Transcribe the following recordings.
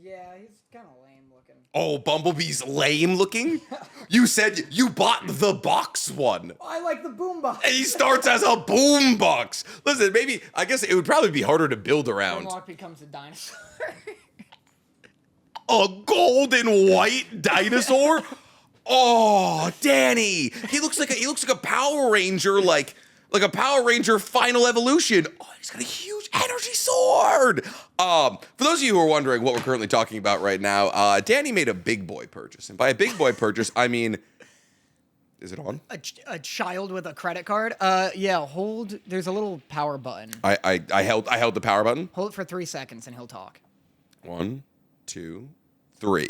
Yeah, he's kind of lame looking. Oh, Bumblebee's lame looking? You said you bought the box one. I like the boombox. He starts as a boombox. Listen, maybe, I guess it would probably be harder to build around. Grimlock becomes a dinosaur. A golden white dinosaur? Oh, Danny. He looks like a Power Ranger, like a Power Ranger Final Evolution. Oh, he's got a huge energy sword. For those of you who are wondering what we're currently talking about right now, Danny made a big boy purchase. And by a big boy purchase, I mean, is it on? A child with a credit card? Yeah, hold, there's a little power button. I held the power button. Hold it for 3 seconds and he'll talk. 1, 2, 3.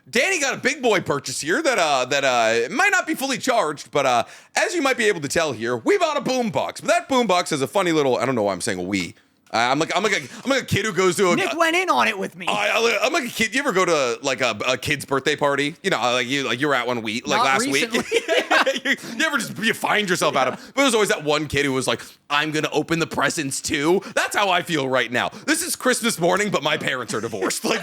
Danny got a big boy purchase here that might not be fully charged, but as you might be able to tell here, we bought a boombox. But that boombox has a funny little, I don't know why I'm saying a we. I'm like a kid who goes to a. Nick went in on it with me. I'm like a kid. You ever go to like a kid's birthday party? You know, like you were at one week, like Not last recently. week. you ever you find yourself at them? But there's always that one kid who was like, "I'm gonna open the presents too." That's how I feel right now. This is Christmas morning, but my parents are divorced. Like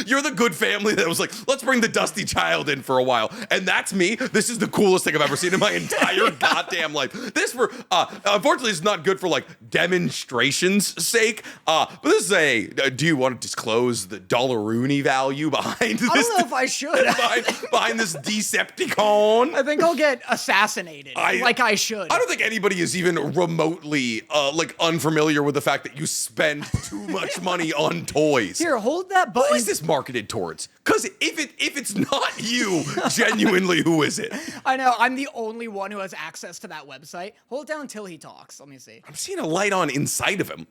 you're the good family that was like, "Let's bring the dusty child in for a while," and that's me. This is the coolest thing I've ever seen in my entire goddamn life. This unfortunately is not good for like demonstrations sake, but this is do you want to disclose the dollaroony value behind this? I don't know if I should. behind this Decepticon? I think I'll get assassinated, like I should. I don't think anybody is even remotely like unfamiliar with the fact that you spend too much money on toys. Here, hold that button. Who is this marketed towards? Because if it's not you, genuinely, who is it? I know, I'm the only one who has access to that website. Hold it down until he talks. Let me see. I'm seeing a light on inside of him.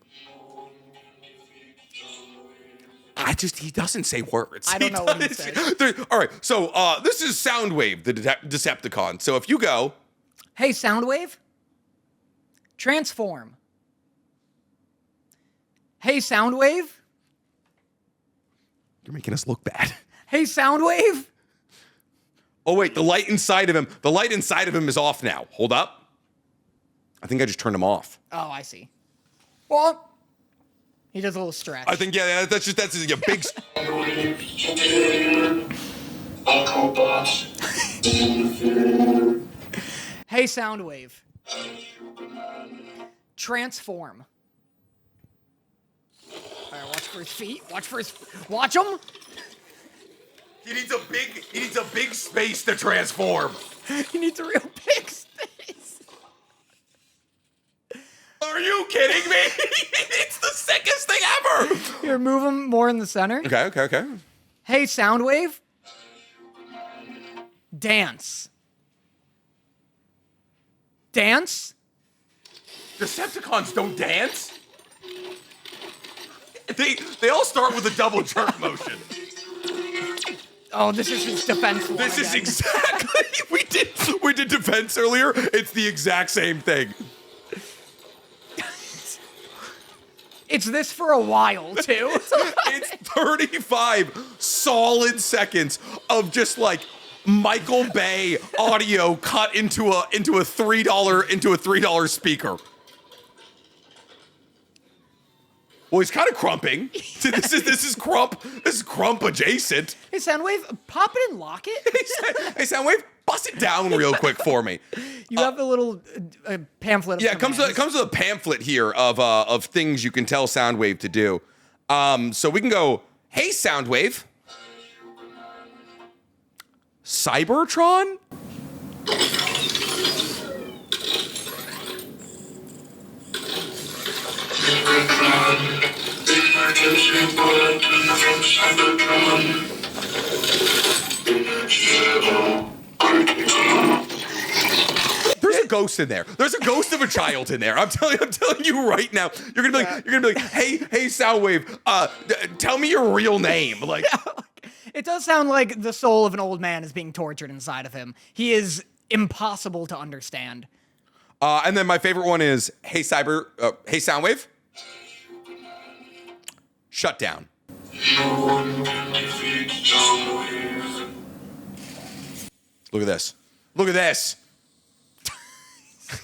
He doesn't say words. I don't know what he says. All right, so this is Soundwave, the Decepticon. So if you go... Hey, Soundwave. Transform. Hey, Soundwave. You're making us look bad. Hey, Soundwave. Oh, wait, the light inside of him is off now. Hold up. I think I just turned him off. Oh, I see. Well... He does a little stretch. I think, yeah, that's a big... Hey, Soundwave. Transform. All right, watch for his feet. Watch him. He needs a big space to transform. He needs a real big space. Are you kidding me? It's the sickest thing ever. Here, move him more in the center. Okay. Hey, Soundwave. Dance. Dance? Decepticons don't dance. They all start with a double jerk motion. Oh, this is his defense one. This is exactly we did defense earlier. It's the exact same thing. It's this for a while, too. It's 35 solid seconds of just like Michael Bay audio cut into a $3 speaker. Well, he's kind of crumping. This is crump adjacent. Hey, Soundwave, pop it and lock it. Hey, Soundwave, bust it down real quick for me. You have the little pamphlet. Yeah, it comes with a pamphlet here of things you can tell Soundwave to do. So we can go, hey, Soundwave. Cybertron? There's a ghost in there. There's a ghost of a child in there. I'm telling you right now. You're gonna be like, hey, Soundwave, tell me your real name. Like, it does sound like the soul of an old man is being tortured inside of him. He is impossible to understand. And then my favorite one is, hey, Soundwave. Shut down. Look at this. Look at this.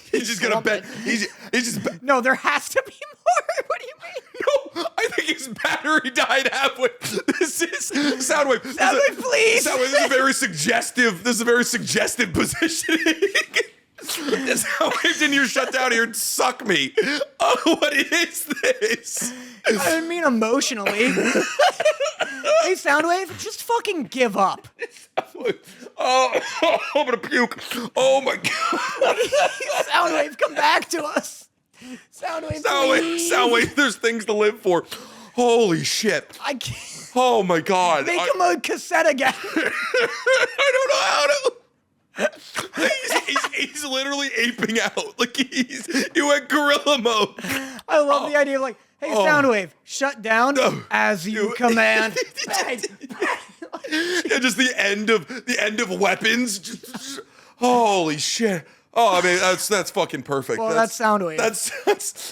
He's just gonna bet. He's just. No, there has to be more. What do you mean? No, I think His battery died halfway. This is Soundwave. Soundwave, please. Soundwave, this is a very suggestive. This is a very suggestive positioning. Soundwave didn't you shut down here and suck me. Oh, what is this? I didn't mean emotionally. Hey, Soundwave, just fucking give up. Oh, I'm gonna puke. Oh my god. Soundwave, come back to us. Soundwave, please. Soundwave, there's things to live for. Holy shit. I can't. Oh my god. Make him a cassette again. I don't know how to. He's literally aping out. Like he went gorilla mode. I love the idea of like, hey, Soundwave, shut down as you command. Yeah, just the end of weapons. Holy shit. Oh, I mean, that's fucking perfect. Well, that's Soundwave. That's.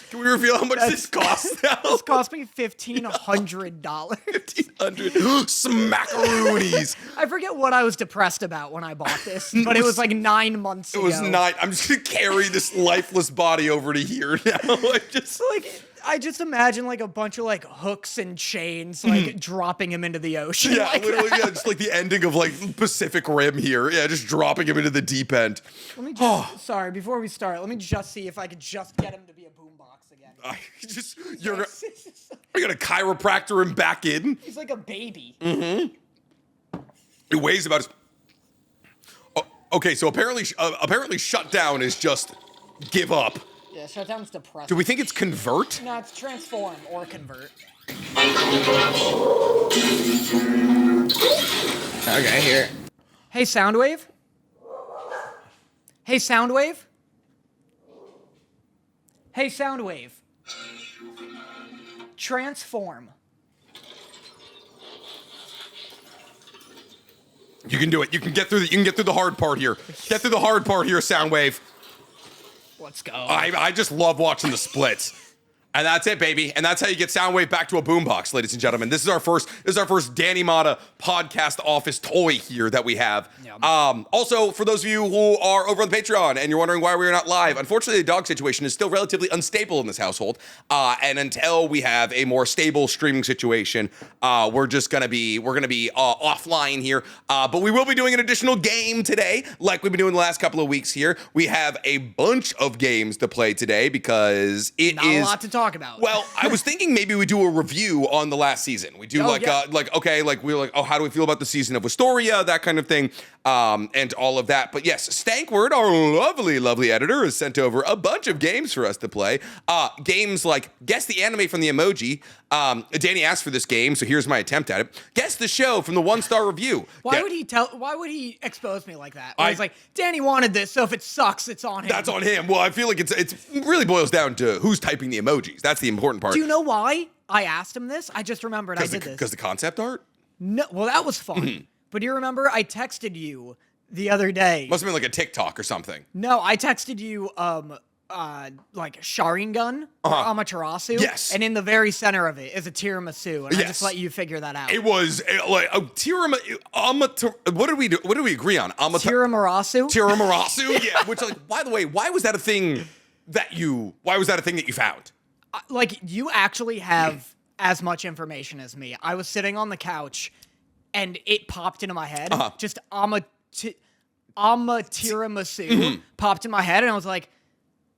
Can we reveal how much this costs now? This cost me $1,500. $1,500 smackaroonies. I forget what I was depressed about when I bought this, but it was like 9 months ago. It was 9. I'm just gonna carry this lifeless body over to here now. I just imagine like a bunch of like hooks and chains like dropping him into the ocean. Yeah, like literally, yeah, just like the ending of like Pacific Rim here. Yeah, just dropping him into the deep end. Let me just, sorry, before we start, let me just see if I could just get him to be a boombox again. You're gonna chiropractor him back in. He's like a baby. He weighs about as. Oh, okay, so apparently shutdown is just give up. Yeah, shutdown's depressing. Do we think it's convert? No, it's transform or convert. Okay, here. Hey, Soundwave? Hey, Soundwave? Hey, Soundwave. Transform. You can do it. You can get through the hard part here. Get through the hard part here, Soundwave. Let's go. I just love watching the splits. And that's it, baby. And that's how you get Soundwave back to a boombox, ladies and gentlemen. This is our first Danny Motta podcast office toy here that we have. Yep. Also, for those of you who are over on the Patreon and you're wondering why we're not live, unfortunately, the dog situation is still relatively unstable in this household. And until we have a more stable streaming situation, we're gonna be offline here. But we will be doing an additional game today, like we've been doing the last couple of weeks here. We have a bunch of games to play today because Not a lot to talk about. Well, I was thinking maybe we do a review on the last season. We do we're like, oh, how do we feel about the season of Wistoria, that kind of thing, and all of that. But yes, Stankward, our lovely, lovely editor, has sent over a bunch of games for us to play. Games like Guess the Anime from the Emoji. Danny asked for this game, so here's my attempt at it. Guess the Show from the 1-star review. Why would he expose me like that? He's like, Danny wanted this, so if it sucks, it's on him. That's on him. Well, I feel like it really boils down to who's typing the emojis. That's the important part. Do you know why I asked him this? I just remembered I did this. Because the concept art? No, well, that was fun. But do you remember I texted you the other day? Must have been like a TikTok or something. No, I texted you like Sharingan or Amaterasu. Yes. And in the very center of it is a tiramisu, and I just let you figure that out. It was like a tiramisu. What did we do? What did we agree on? Tiramisu. Tiramisu. Yeah. Which, like, by the way, why was that a thing that you found? Like, you actually have as much information as me. I was sitting on the couch, and it popped into my head. Just tiramisu popped in my head, and I was like,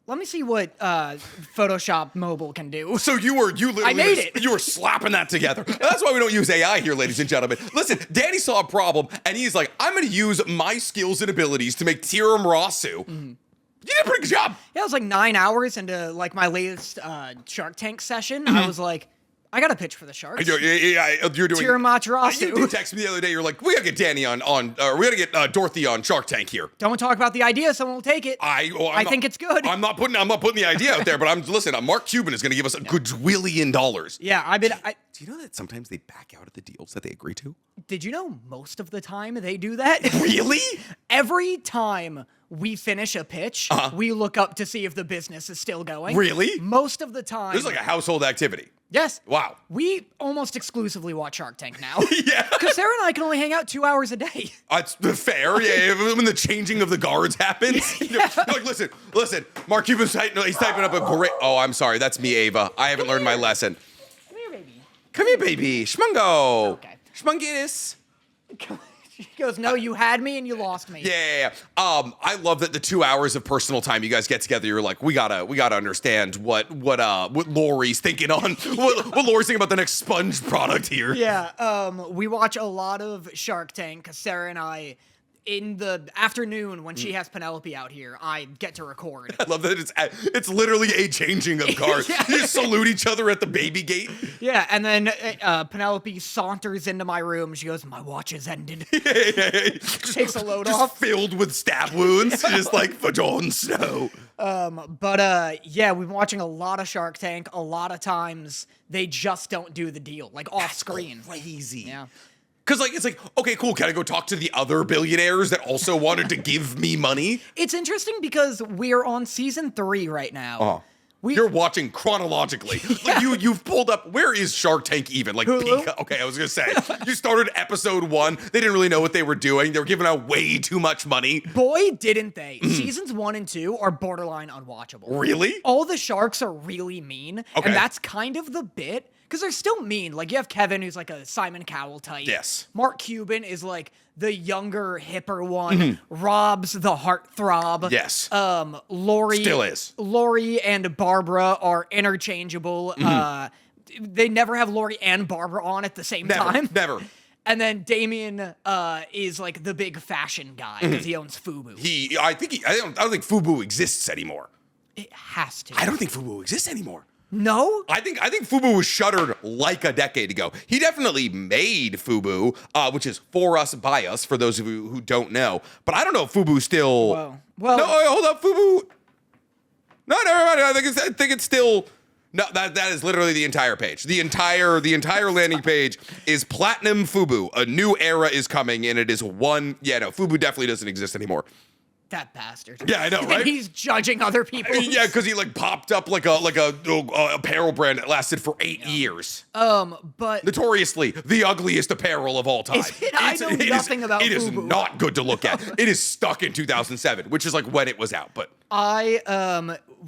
let me see what Photoshop Mobile can do. So you literally I made it. You were slapping that together. That's why we don't use AI here, ladies and gentlemen. Listen, Danny saw a problem, and he's like, I'm going to use my skills and abilities to make tiramisu. You did a pretty good job. Yeah, it was like 9 hours into like my latest Shark Tank session. I was like, I got a pitch for the Sharks. You're doing Tiramisu. You did text me the other day. You're like, we gotta get Danny on we gotta get Dorothy on Shark Tank here. Don't talk about the idea. Someone will take it. I think it's good. I'm not putting the idea out there, but listen. Mark Cuban is gonna give us a quadrillion dollars. Yeah, Do you know that sometimes they back out of the deals that they agree to? Did you know most of the time they do that? Really? Every time we finish a pitch, we look up to see if the business is still going. Really? Most of the time. This is like a household activity. Yes. Wow. We almost exclusively watch Shark Tank now. Yeah. Because Sarah and I can only hang out 2 hours a day. It's fair. Yeah. When the changing of the guards happens. You're like, listen. Mark Cuban's typing up a great. Oh, I'm sorry. That's me, Ava. I haven't learned my lesson. Come here, baby. Hey, baby, schmungo. Okay. Schmungitis. She goes, no, you had me and you lost me. Yeah. I love that the 2 hours of personal time you guys get together. You're like, we gotta understand what Lori's thinking on what Lori's thinking about the next sponge product here. Yeah. We watch a lot of Shark Tank because Sarah and I, in the afternoon when she has Penelope out here, I get to record. I love that it's literally a changing of guard. Yeah. You just salute each other at the baby gate. Yeah, and then Penelope saunters into my room. She goes, my watch has ended. Takes a load just off. filled with stab wounds, just like for Jon Snow. Yeah, we've been watching a lot of Shark Tank. A lot of times they just don't do the deal, like off screen. Crazy. Yeah. Because, like, it's like, okay, cool. Can I go talk to the other billionaires that also wanted to give me money? It's interesting because we're on season 3 right now. You're watching chronologically. Yeah. Like you've pulled up. Where is Shark Tank even? Like, Hulu? okay, I was gonna say you started episode 1. They didn't really know what they were doing. They were giving out way too much money. Boy, didn't they. Seasons 1 and 2 are borderline unwatchable. Really? All the sharks are really mean. Okay. And that's kind of the bit. Because they're still mean. Like, you have Kevin, who's like a Simon Cowell type. Yes. Mark Cuban is like the younger, hipper one. Rob's the heartthrob. Yes. Lori. Still is. Lori and Barbara are interchangeable. They never have Lori and Barbara on at the same time. Never. And then Damien is like the big fashion guy because he owns FUBU. I don't think FUBU exists anymore. It has to. I don't think FUBU exists anymore. No? I think FUBU was shuttered like a decade ago. He definitely made FUBU, which is for us, by us, for those of you who don't know. But I don't know if FUBU still. Whoa. Well, no, hold up, FUBU. No, never mind. I think it's still. No, that is literally the entire page. The entire landing page is Platinum FUBU. A new era is coming, and it is one. Yeah, no, FUBU definitely doesn't exist anymore. That bastard. Yeah, I know, right? And he's judging other people. Yeah, because he like popped up like a apparel brand that lasted for 8 years. But Notoriously the ugliest apparel of all time. Is it? I know nothing about It is FUBU. not good to look at. It is stuck in 2007, which is like when it was out. But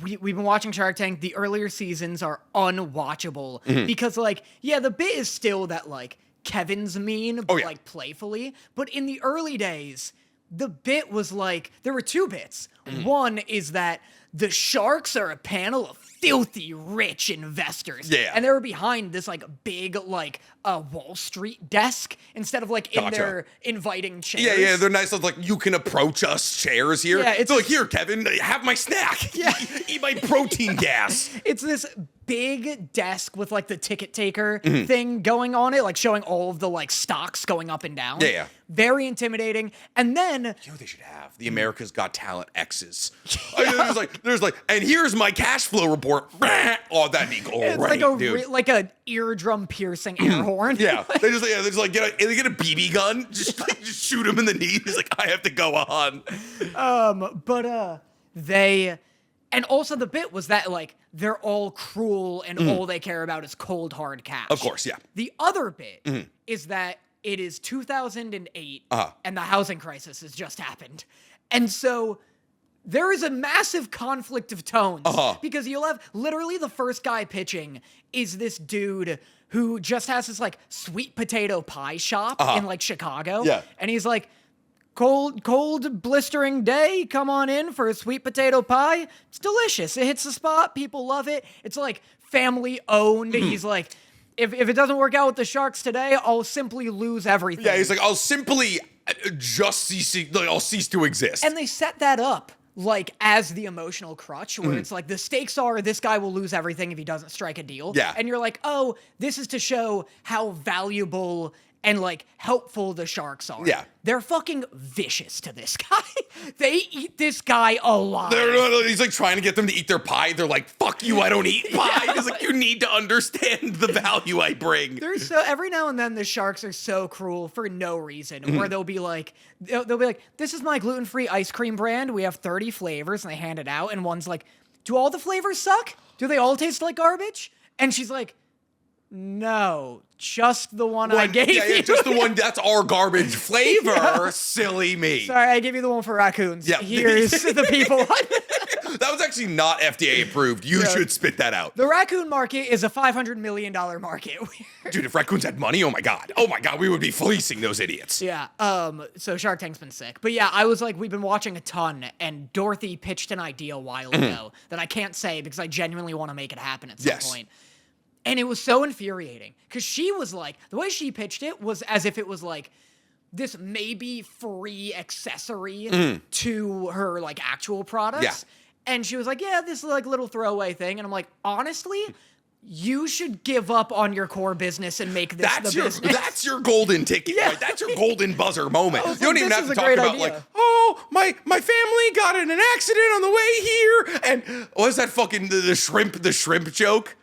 we've been watching Shark Tank. The earlier seasons are unwatchable because like, yeah, the bit is still that like Kevin's mean, but like playfully. But in the early days, the bit was like, there were 2 bits. One is that the sharks are a panel of filthy rich investors. Yeah. And they were behind this like big like Wall Street desk instead of like in their inviting chairs. yeah, they're nice. Like you can approach us chairs here. Yeah, it's so like here, Kevin, have my snack. Yeah. Eat my protein gas. It's this big desk with like the ticket taker thing going on it, like showing all of the like stocks going up and down. Yeah. Very intimidating. And then You know what they should have? The America's Got Talent X's. There's like, and here's my cash flow report. Oh, that'd be great, it's like a dude. like a eardrum piercing air horn. Yeah, they just get a BB gun, just shoot him in the knee. He's like, I have to go on. And also the bit was that like they're all cruel and all they care about is cold hard cash. Of course, yeah. The other bit is that it is 2008 and the housing crisis has just happened. And so there is a massive conflict of tones because you'll have literally the first guy pitching is this dude who just has this like sweet potato pie shop in like Chicago. Yeah. And he's like, cold blistering day, come on in for a sweet potato pie. It's delicious. It hits the spot. People love it. It's like family owned. He's like, if it doesn't work out with the Sharks today, I'll simply lose everything. Yeah, he's like, I'll simply just cease to exist. And they set that up like as the emotional crutch where it's like the stakes are this guy will lose everything if he doesn't strike a deal. Yeah. And you're like, oh, this is to show how valuable and like helpful the Sharks are. Yeah. They're fucking vicious to this guy. They eat this guy alive. He's like trying to get them to eat their pie. They're like, fuck you, I don't eat pie. He's like, you need to understand the value I bring. Every now and then the Sharks are so cruel for no reason, where they'll be like, this is my gluten-free ice cream brand. We have 30 flavors, and they hand it out, and one's like, do all the flavors suck? Do they all taste like garbage? And she's like, no, just the one I gave you. Yeah, just the one. That's our garbage flavor. Silly me. Sorry, I gave you the one for raccoons. Yeah. Here's the people one. That was actually not FDA approved. You should spit that out. The raccoon market is a $500 million market. Dude, if raccoons had money, oh my god, we would be fleecing those idiots. Yeah. So Shark Tank's been sick, but yeah, I was like, we've been watching a ton, and Dorothy pitched an idea a while ago that I can't say because I genuinely want to make it happen at some point. And it was so infuriating because she was like, the way she pitched it was as if it was like this maybe free accessory to her like actual products. Yeah. And she was like, yeah, this is like little throwaway thing. And I'm like, honestly, you should give up on your core business and make this the business. That's your golden ticket, right? That's your golden buzzer moment. You don't even have to talk about like, my family got in an accident on the way here. And what is that fucking the shrimp joke?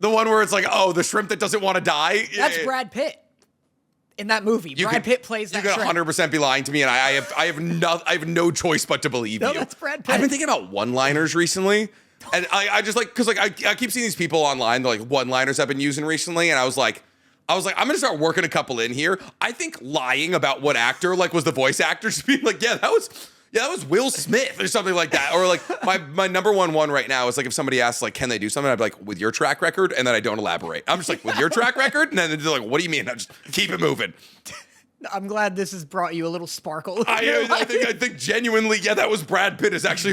The one where it's like, oh, the shrimp that doesn't want to die. That's Brad Pitt. In that movie, Brad Pitt plays that. You could 100% be lying to me, and I have no choice but to believe you. That's Brad Pitt. I've been thinking about one-liners recently, and I just like because like I keep seeing these people online, like one-liners I've been using recently, and I was like, I'm gonna start working a couple in here. I think lying about what actor like was the voice actor, just being like, that was Will Smith or something like that. Or like my number one right now is like if somebody asks like, can they do something? I'd be like, with your track record, and then I don't elaborate. I'm just like, with your track record, and then they're like, what do you mean? I just keep it moving. I'm glad this has brought you a little sparkle. I think genuinely, that was Brad Pitt is actually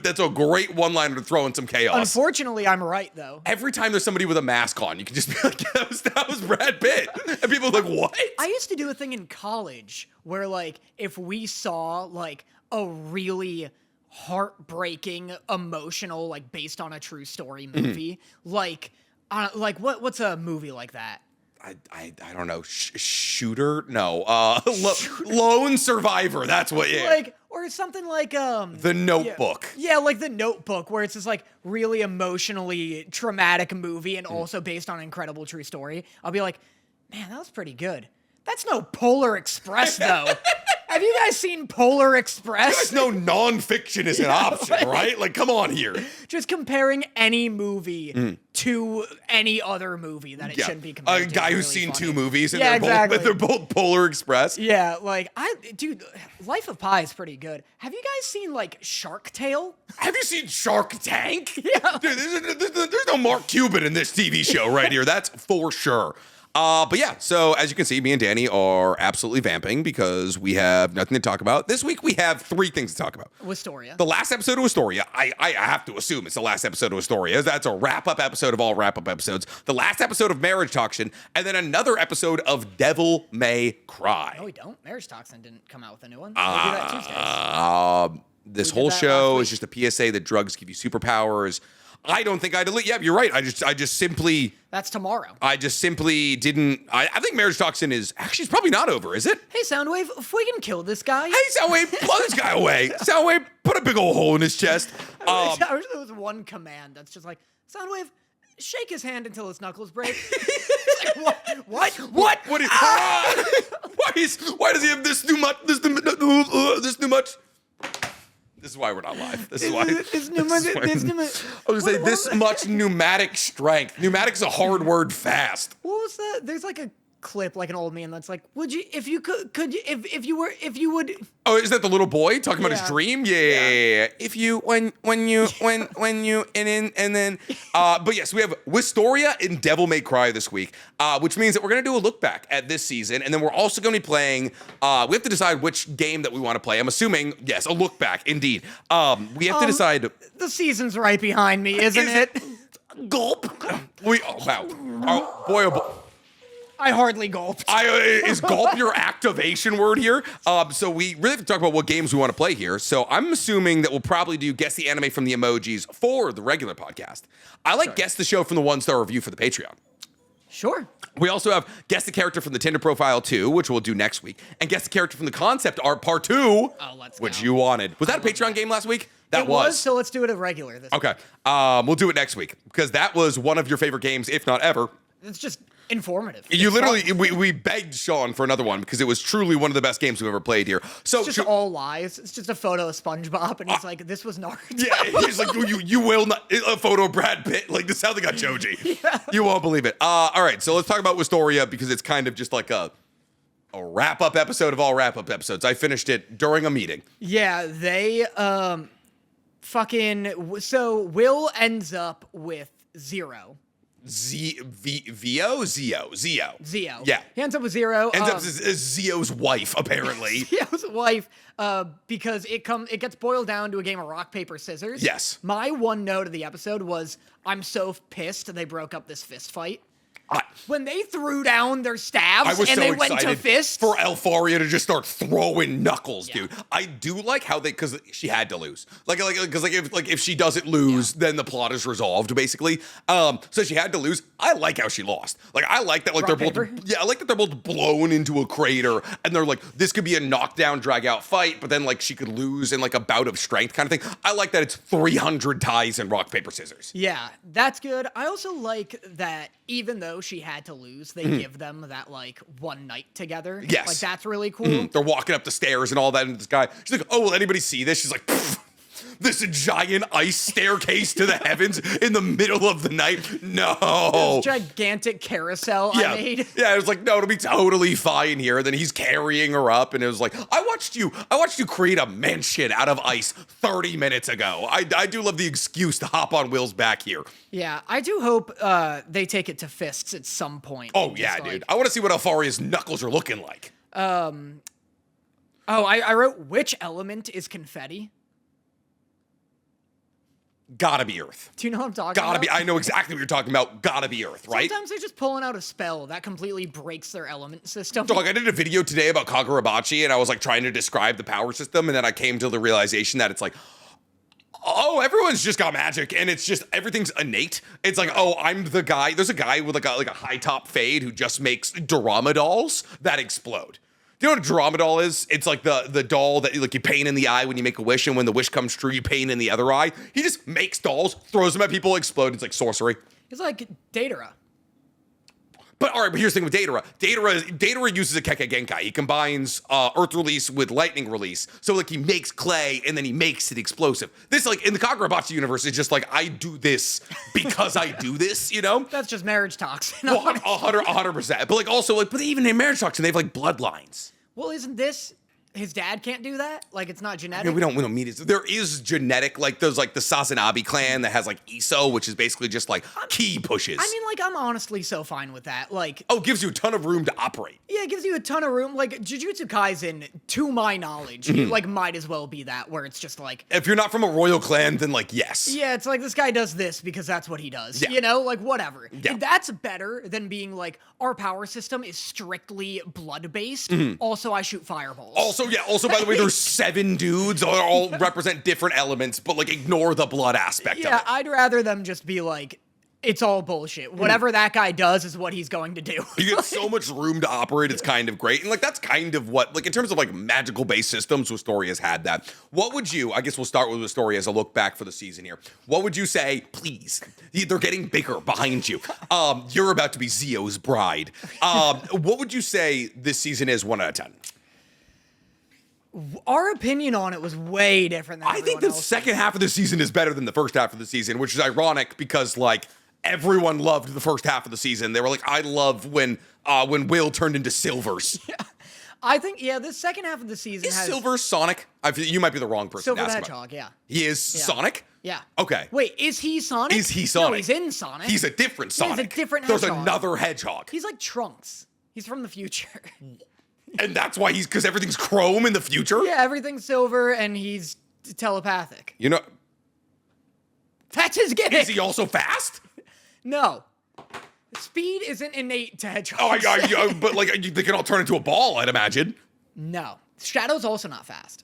that's a great one-liner to throw in some chaos. Unfortunately, I'm right though. Every time there's somebody with a mask on, you can just be like, that was Brad Pitt. And people are like, what? I used to do a thing in college where like, if we saw like a really heartbreaking, emotional, like based on a true story movie, like what's a movie like that? I don't know. Shooter? No. Lone Survivor. That's what. Yeah. Like or something like The Notebook. Yeah, like The Notebook, where it's this like really emotionally traumatic movie and also based on an incredible true story. I'll be like, man, that was pretty good. That's no Polar Express though. Have you guys seen Polar Express? You guys know nonfiction is an option, right? Like, come on here. Just comparing any movie to any other movie that it shouldn't be compared to. A guy who's really seen funny. 2 movies and exactly. they're both Polar Express. Yeah, like, dude, Life of Pi is pretty good. Have you guys seen, like, Shark Tale? Have you seen Shark Tank? Yeah. Dude, there's no Mark Cuban in this TV show right here. That's for sure. But yeah, so as you can see, me and Danny are absolutely vamping because we have nothing to talk about. This week we have 3 things to talk about. Wistoria. The last episode of Wistoria, I have to assume it's the last episode of Wistoria. That's a wrap-up episode of all wrap-up episodes. The last episode of Marriage Toxin, and then another episode of Devil May Cry. No, we don't. Marriage Toxin didn't come out with a new one. They do that Tuesdays. This whole show is just a PSA that drugs give you superpowers. I don't think I delete. Yeah, you're right. I just simply. That's tomorrow. I just simply didn't. I think Marriage Toxin is actually it's probably not over, is it? Hey, Soundwave, if we can kill this guy. Hey, Soundwave, blow this guy away. Soundwave, put a big old hole in his chest. I wish there was one command that's just like, Soundwave, shake his hand until his knuckles break. Like, what? What? Why does he have this too much? This too much? This is why we're not live. This is why. I was gonna say this much pneumatic strength. Pneumatic's a hard word fast. What was that? There's like a clip, like an old man that's like, would you, if you could you, if you would. Oh, is that the little boy talking about his dream? Yeah. If you, when you, and then, but yes, we have Wistoria and Devil May Cry this week, which means that we're going to do a look back at this season. And then we're also going to be playing, we have to decide which game that we want to play. I'm assuming, yes, a look back, indeed. We have to decide. The season's right behind me, isn't it? Gulp. Wow. Oh, boy, oh boy. I hardly gulped. Is gulp your activation word here? So we really have to talk about what games we want to play here. So I'm assuming that we'll probably do Guess the Anime from the Emojis for the regular podcast. I like Guess the Show from the 1-star review for the Patreon. Sure. We also have Guess the Character from the Tinder Profile 2, which we'll do next week. And Guess the Character from the Concept Art Part 2, which you wanted. Was that a Patreon game last week? It was, so let's do it a regular this week. Okay. We'll do it next week because that was one of your favorite games, if not ever. It's just informative. You literally, we begged Sean for another one because it was truly one of the best games we've ever played here. So it's just all lies. It's just a photo of SpongeBob, and he's like, "This was Naruto." Yeah, he's like, "You will not." A photo of Brad Pitt. Like this sounds like a Joji. Yeah. You won't believe it. All right, so let's talk about Wistoria because it's kind of just like a wrap-up episode of all wrap-up episodes. I finished it during a meeting. Yeah, they So Will ends up with Zero. Zio? Zio. Yeah. He ends up with Zero. Ends up as Zio's wife, apparently. Zio's wife, because it gets boiled down to a game of rock, paper, scissors. Yes. My one note of the episode was, I'm so pissed they broke up this fist fight. When they threw down their stabs and they went to fists. For Alfaria to just start throwing knuckles, dude. I do like how because she had to lose. If she doesn't lose, then the plot is resolved, basically. So she had to lose. I like how she lost. I like that Rock, they're paper? both I like that they're both blown into a crater and they're like, this could be a knockdown, drag out fight, but then she could lose in a bout of strength kind of thing. I like that it's 300 ties in rock, paper, scissors. Yeah, that's good. I also like that even though she had to lose, they give them that one night together. Yes. That's really cool. They're walking up the stairs and all that, and this guy, she's like, oh, will anybody see this? She's like, pfft, this giant ice staircase to the heavens in the middle of the night? No. This gigantic carousel I made. Yeah, it was like, no, it'll be totally fine here. And then he's carrying her up, and it was like, I watched you create a mansion out of ice 30 minutes ago. I do love the excuse to hop on Will's back here. Yeah, I do hope they take it to fists at some point. Oh, yeah, dude. I want to see what Alfaria's knuckles are looking like. I wrote, which element is confetti? Gotta be Earth. Do you know what I'm talking about? Gotta be. I know exactly what you're talking about. Gotta be Earth, right? Sometimes they're just pulling out a spell that completely breaks their element system. Dog, I did a video today about Kagurabachi, and I was trying to describe the power system, and then I came to the realization that it's oh, everyone's just got magic, and it's just everything's innate. It's oh, I'm the guy. There's a guy with a high top fade who just makes Dorama dolls that explode. Do you know what a Dorama doll is? It's the doll that you paint in the eye when you make a wish, and when the wish comes true, you paint in the other eye. He just makes dolls, throws them at people, explode. It's like sorcery. It's like Datara. But all right, but here's the thing with Datara. Datara uses a Kekkei Genkai. He combines Earth Release with Lightning Release. So he makes clay and then he makes it explosive. This in the Kagurabachi universe, it's just I do this because I do this, you know? That's just marriage toxin. Well, 100%. But also but even in marriage toxin, they have bloodlines. Well, isn't this his dad can't do that? It's not genetic. Yeah, we don't meet it. There is genetic, there's the Sazanabe clan that has Iso, which is basically just key pushes. I mean, I'm honestly so fine with that. Oh, it gives you a ton of room to operate. Yeah, it gives you a ton of room. Jujutsu Kaisen, to my knowledge, it, might as well be that, where it's just if you're not from a royal clan, then yes. Yeah, it's this guy does this because that's what he does. Yeah. You know, whatever. Yeah. And that's better than being our power system is strictly blood-based. Also, I shoot fireballs. Also, by the way, there's 7 dudes that all represent different elements, but ignore the blood aspect of it. Yeah, I'd rather them just be it's all bullshit. Whatever that guy does is what he's going to do. You get so much room to operate, it's kind of great. And that's kind of what, in terms of magical based systems, Wistoria's had that. What would you, I guess we'll start with Wistoria as a look back for the season here. What would you say, please, they're getting bigger behind you. You're about to be Zio's bride. What would you say this season is 1 out of 10? Our opinion on it was way different than I think the second half of the season is better than the first half of the season, which is ironic because everyone loved the first half of the season. They were I love when Will turned into Silvers. Yeah. I think, the second half of the season has... Silver Sonic? You might be the wrong person Silver to ask the Hedgehog, about. He is Sonic? Yeah. Okay. Wait, is he Sonic? Is he Sonic? No, he's in Sonic. He's a different Sonic. He's a different hedgehog. There's another hedgehog. He's like Trunks. He's from the future. And that's why because everything's chrome in the future? Yeah, everything's silver and he's telepathic. You know... That's his gimmick! Is he also fast? No. Speed isn't innate to hedgehogs. But they can all turn into a ball, I'd imagine. No. Shadow's also not fast.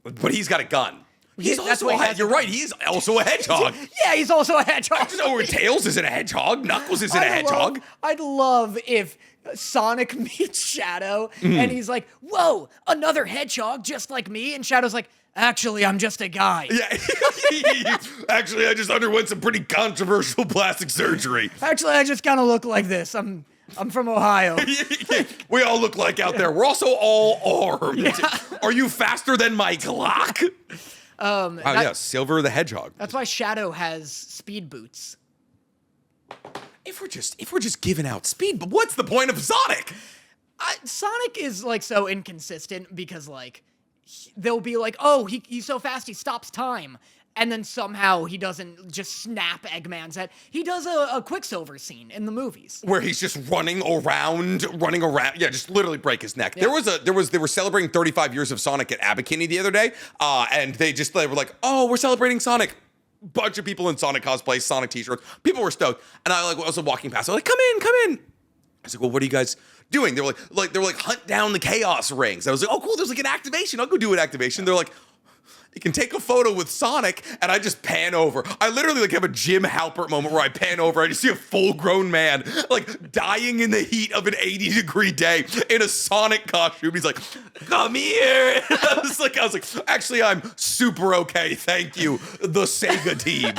But he's got a gun. He's That's also you're right, he's also a hedgehog. Yeah, he's also a hedgehog. I just know where Tails isn't a hedgehog, Knuckles isn't a hedgehog. I'd love if Sonic meets Shadow and he's like, whoa, another hedgehog just like me? And Shadow's like, actually, I'm just a guy. Yeah. Actually, I just underwent some pretty controversial plastic surgery. Actually, I just kind of look like this. I'm from Ohio. We all look like out there. We're also all armed. Yeah. Are you faster than my Glock? Silver the Hedgehog. That's why Shadow has speed boots. If we're just giving out speed, but what's the point of Sonic? Sonic is so inconsistent because they'll be oh, he's so fast he stops time. And then somehow he doesn't just snap Eggman's head. He does a Quicksilver scene in the movies where he's just running around. Yeah, just literally break his neck. Yeah. They were celebrating 35 years of Sonic at Abercrombie the other day, and they were like, oh, we're celebrating Sonic. Bunch of people in Sonic cosplay, Sonic t-shirts. People were stoked, and I was walking past. I was like, come in. I was like, well, what are you guys doing? They were like hunt down the Chaos Rings. I was like, oh, cool. There's like an activation. I'll go do an activation. They're like, you can take a photo with Sonic, and I just pan over. I literally like have a Jim Halpert moment where I pan over. I just see a full-grown man like dying in the heat of an 80-degree day in a Sonic costume. He's like, "Come here." And I was like, actually, I'm super okay, thank you, the Sega team.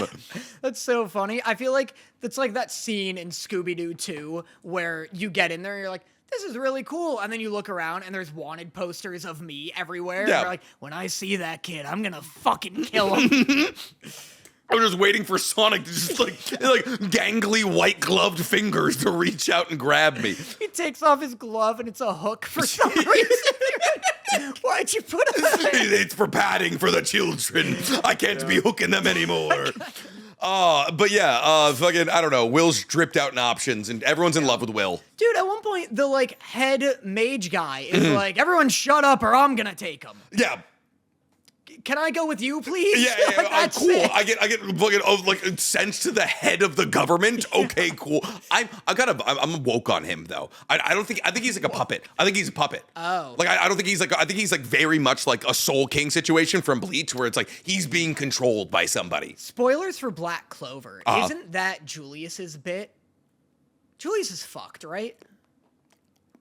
That's so funny. I feel like that's like that scene in Scooby-Doo 2 where you get in there and you're like, this is really cool. And then you look around and there's wanted posters of me everywhere. Yeah. And you're like, when I see that kid, I'm going to fucking kill him. I'm just waiting for Sonic to just like gangly white gloved fingers to reach out and grab me. He takes off his glove and it's a hook for some reason. Why'd you put it on? It's for padding for the children. I can't be hooking them anymore. But yeah, fucking, I don't know. Will's dripped out in options, and everyone's in love with Will. Dude, at one point, the, like, head mage guy is like, everyone shut up or I'm gonna take him. Yeah. Can I go with you, please? Yeah, like, cool. It. I get fucking like sent to the head of the government. Okay, cool. I'm woke on him though. I think he's like a puppet. I think he's a puppet. Oh. Like I don't think I think he's like very much like a Soul King situation from Bleach where it's like he's being controlled by somebody. Spoilers for Black Clover. Isn't that Julius's bit? Julius is fucked, right?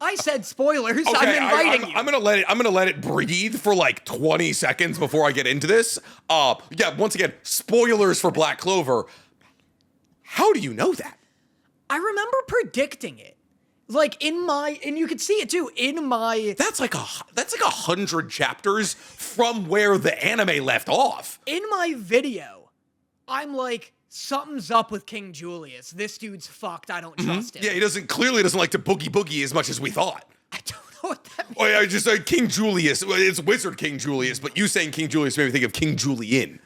I said spoilers. Okay, I'm inviting you. I'm gonna let it breathe for like 20 seconds before I get into this. Yeah, once again, spoilers for Black Clover. How do you know that? I remember predicting it. Like and you could see it too, That's like 100 chapters from where the anime left off. In my video, I'm like, something's up with King Julius. This dude's fucked. I don't trust him. Yeah, he clearly doesn't like to boogie as much as we thought. I don't know what that means. Oh yeah, just like King Julius. It's Wizard King Julius, but you saying King Julius made me think of King Julian.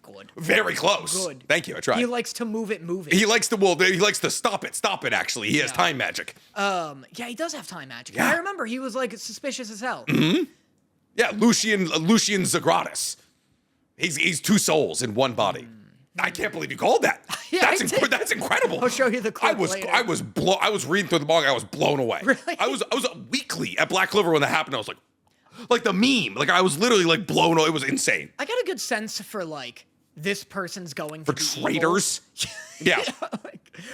Good. Very close. Good. Thank you. I tried. He likes to move it. He likes to stop it. Actually, he has time magic. Yeah, he does have time magic. Yeah. I remember he was like suspicious as hell. Mm-hmm. Yeah, Lucian Zagratis. He's two souls in one body. I can't believe you called that. Yeah, that's incredible. I'll show you the clip later. I was reading through the manga. I was blown away. Really? I was weekly at Black Clover when that happened. I was like the meme. Like I was literally like blown away. It was insane. I got a good sense for like this person's going for to be traitors. Yeah.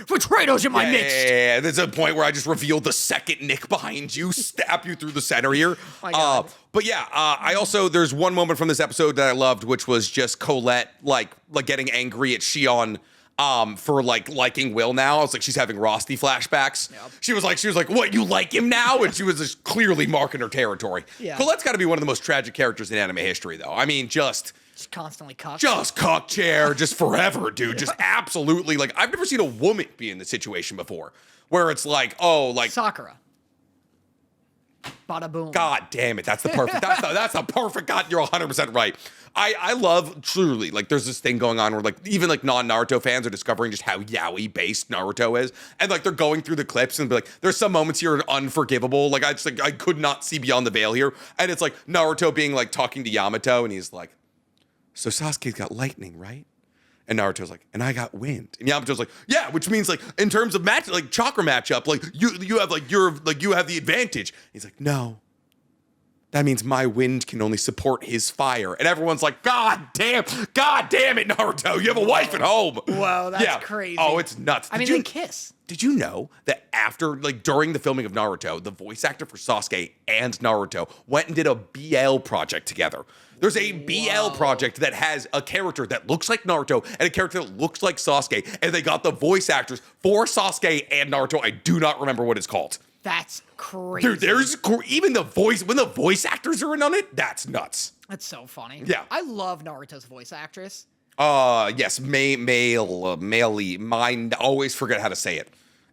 For traitors in my midst. Yeah, there's a point where I just revealed the second Nick behind you, stab you through the center here. My God. But yeah, I also, there's one moment from this episode that I loved, which was just Colette like getting angry at Shion for like liking Will now. I was like, she's having Rosti flashbacks. Yep. She was like, what, you like him now? And she was just clearly marking her territory. Yeah. Colette's got to be one of the most tragic characters in anime history, though. I mean, just constantly cock. Just cock chair, just forever, dude. Just absolutely. Like, I've never seen a woman be in this situation before, where it's like, oh, like Sakura. Bada boom. God damn it. That's the perfect. That's the perfect. God, you're 100% right. I love truly, like, there's this thing going on where like even like non-Naruto fans are discovering just how yaoi based Naruto is, and like they're going through the clips and be like, there's some moments here are unforgivable. Like I could not see beyond the veil here, and it's like Naruto being like talking to Yamato, and he's like, so Sasuke's got lightning, right? And Naruto's like, and I got wind. And Yamato's like, yeah, which means like in terms of match, like chakra matchup, like you have like you have the advantage. He's like, no. That means my wind can only support his fire. And everyone's like, God damn it, Naruto, you have a wife at home. Whoa, that's crazy. Oh, it's nuts. They kiss. Did you know that after, like, during the filming of Naruto, the voice actor for Sasuke and Naruto went and did a BL project together? There's a BL project that has a character that looks like Naruto and a character that looks like Sasuke, and they got the voice actors for Sasuke and Naruto. I do not remember what it's called. That's crazy. Dude, there's even the voice, when the voice actors are in on it, that's nuts. That's so funny. Yeah. I love Naruto's voice actress. Yes, Maile, mine, always forget how to say it.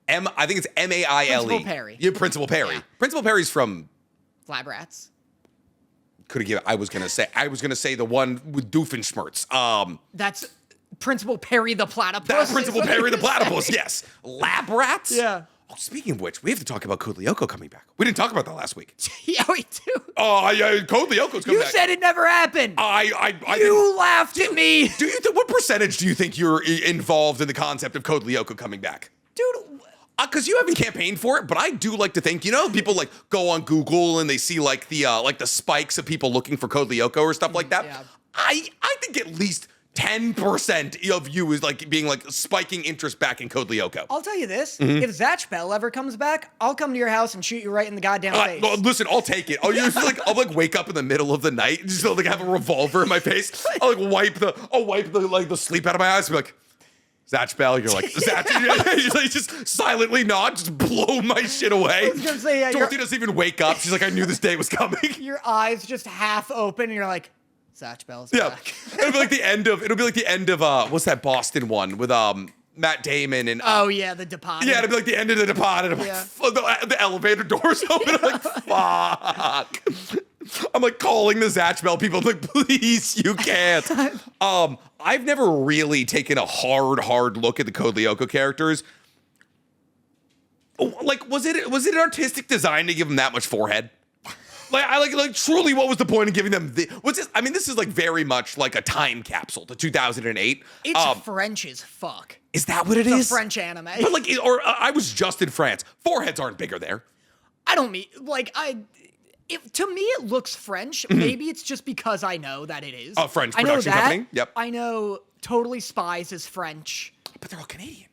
I think it's Maile. Principal Perry. Yeah, Principal Perry. Yeah. Principal Perry's from Lab Rats. could have given. I was gonna say the one with Doofenshmirtz. That's Principal Perry the Platypus. That's Principal Perry the Platypus. Yes, lab rats. Yeah. Oh, speaking of which, we have to talk about Code Lyoko coming back. We didn't talk about that last week. Yeah, we do. Oh, yeah, Code Lyoko's coming You back. said it never happened. I You laughed at me. Do you what percentage do you think you're involved in the concept of Code Lyoko coming back? Dude. Because you haven't campaigned for it, but I do like to think, people like go on Google and they see like the spikes of people looking for Code Lyoko or stuff like that. Yeah. I think at least 10% of you is like being like spiking interest back in Code Lyoko. I'll tell you this. If Zatch Bell ever comes back, I'll come to your house and shoot you right in the goddamn face. Listen, I'll take it. I'll wake up in the middle of the night and just like have a revolver in my face. I'll wipe the sleep out of my eyes and be like, Zatch Bell, you're like, Zatch, you just silently nod, just blow my shit away. I was gonna say, yeah, Dorothy doesn't even wake up. She's like, I knew this day was coming. Your eyes just half open and you're like, Zatch Bell's back. It'll be like the end of what's that Boston one with Matt Damon and oh yeah, the Departed. yeah, it'll be like the end of the Departed. I'm like, the elevator doors open. I'm like, fuck. I'm like calling the Zatch Bell people. I'm like, please, you can't. I've never really taken a hard look at the Code Lyoko characters. Like, was it an artistic design to give them that much forehead? Like truly, what was the point of giving them what's this? I mean, this is like very much like a time capsule to 2008. It's French as fuck. Is that what it The is? French anime. But like, I was just in France. Foreheads aren't bigger there. I don't mean like to me it looks French. Maybe it's just because I know that it is. A French I know production that. company. Yep. I know Totally Spies is French. But they're all Canadian.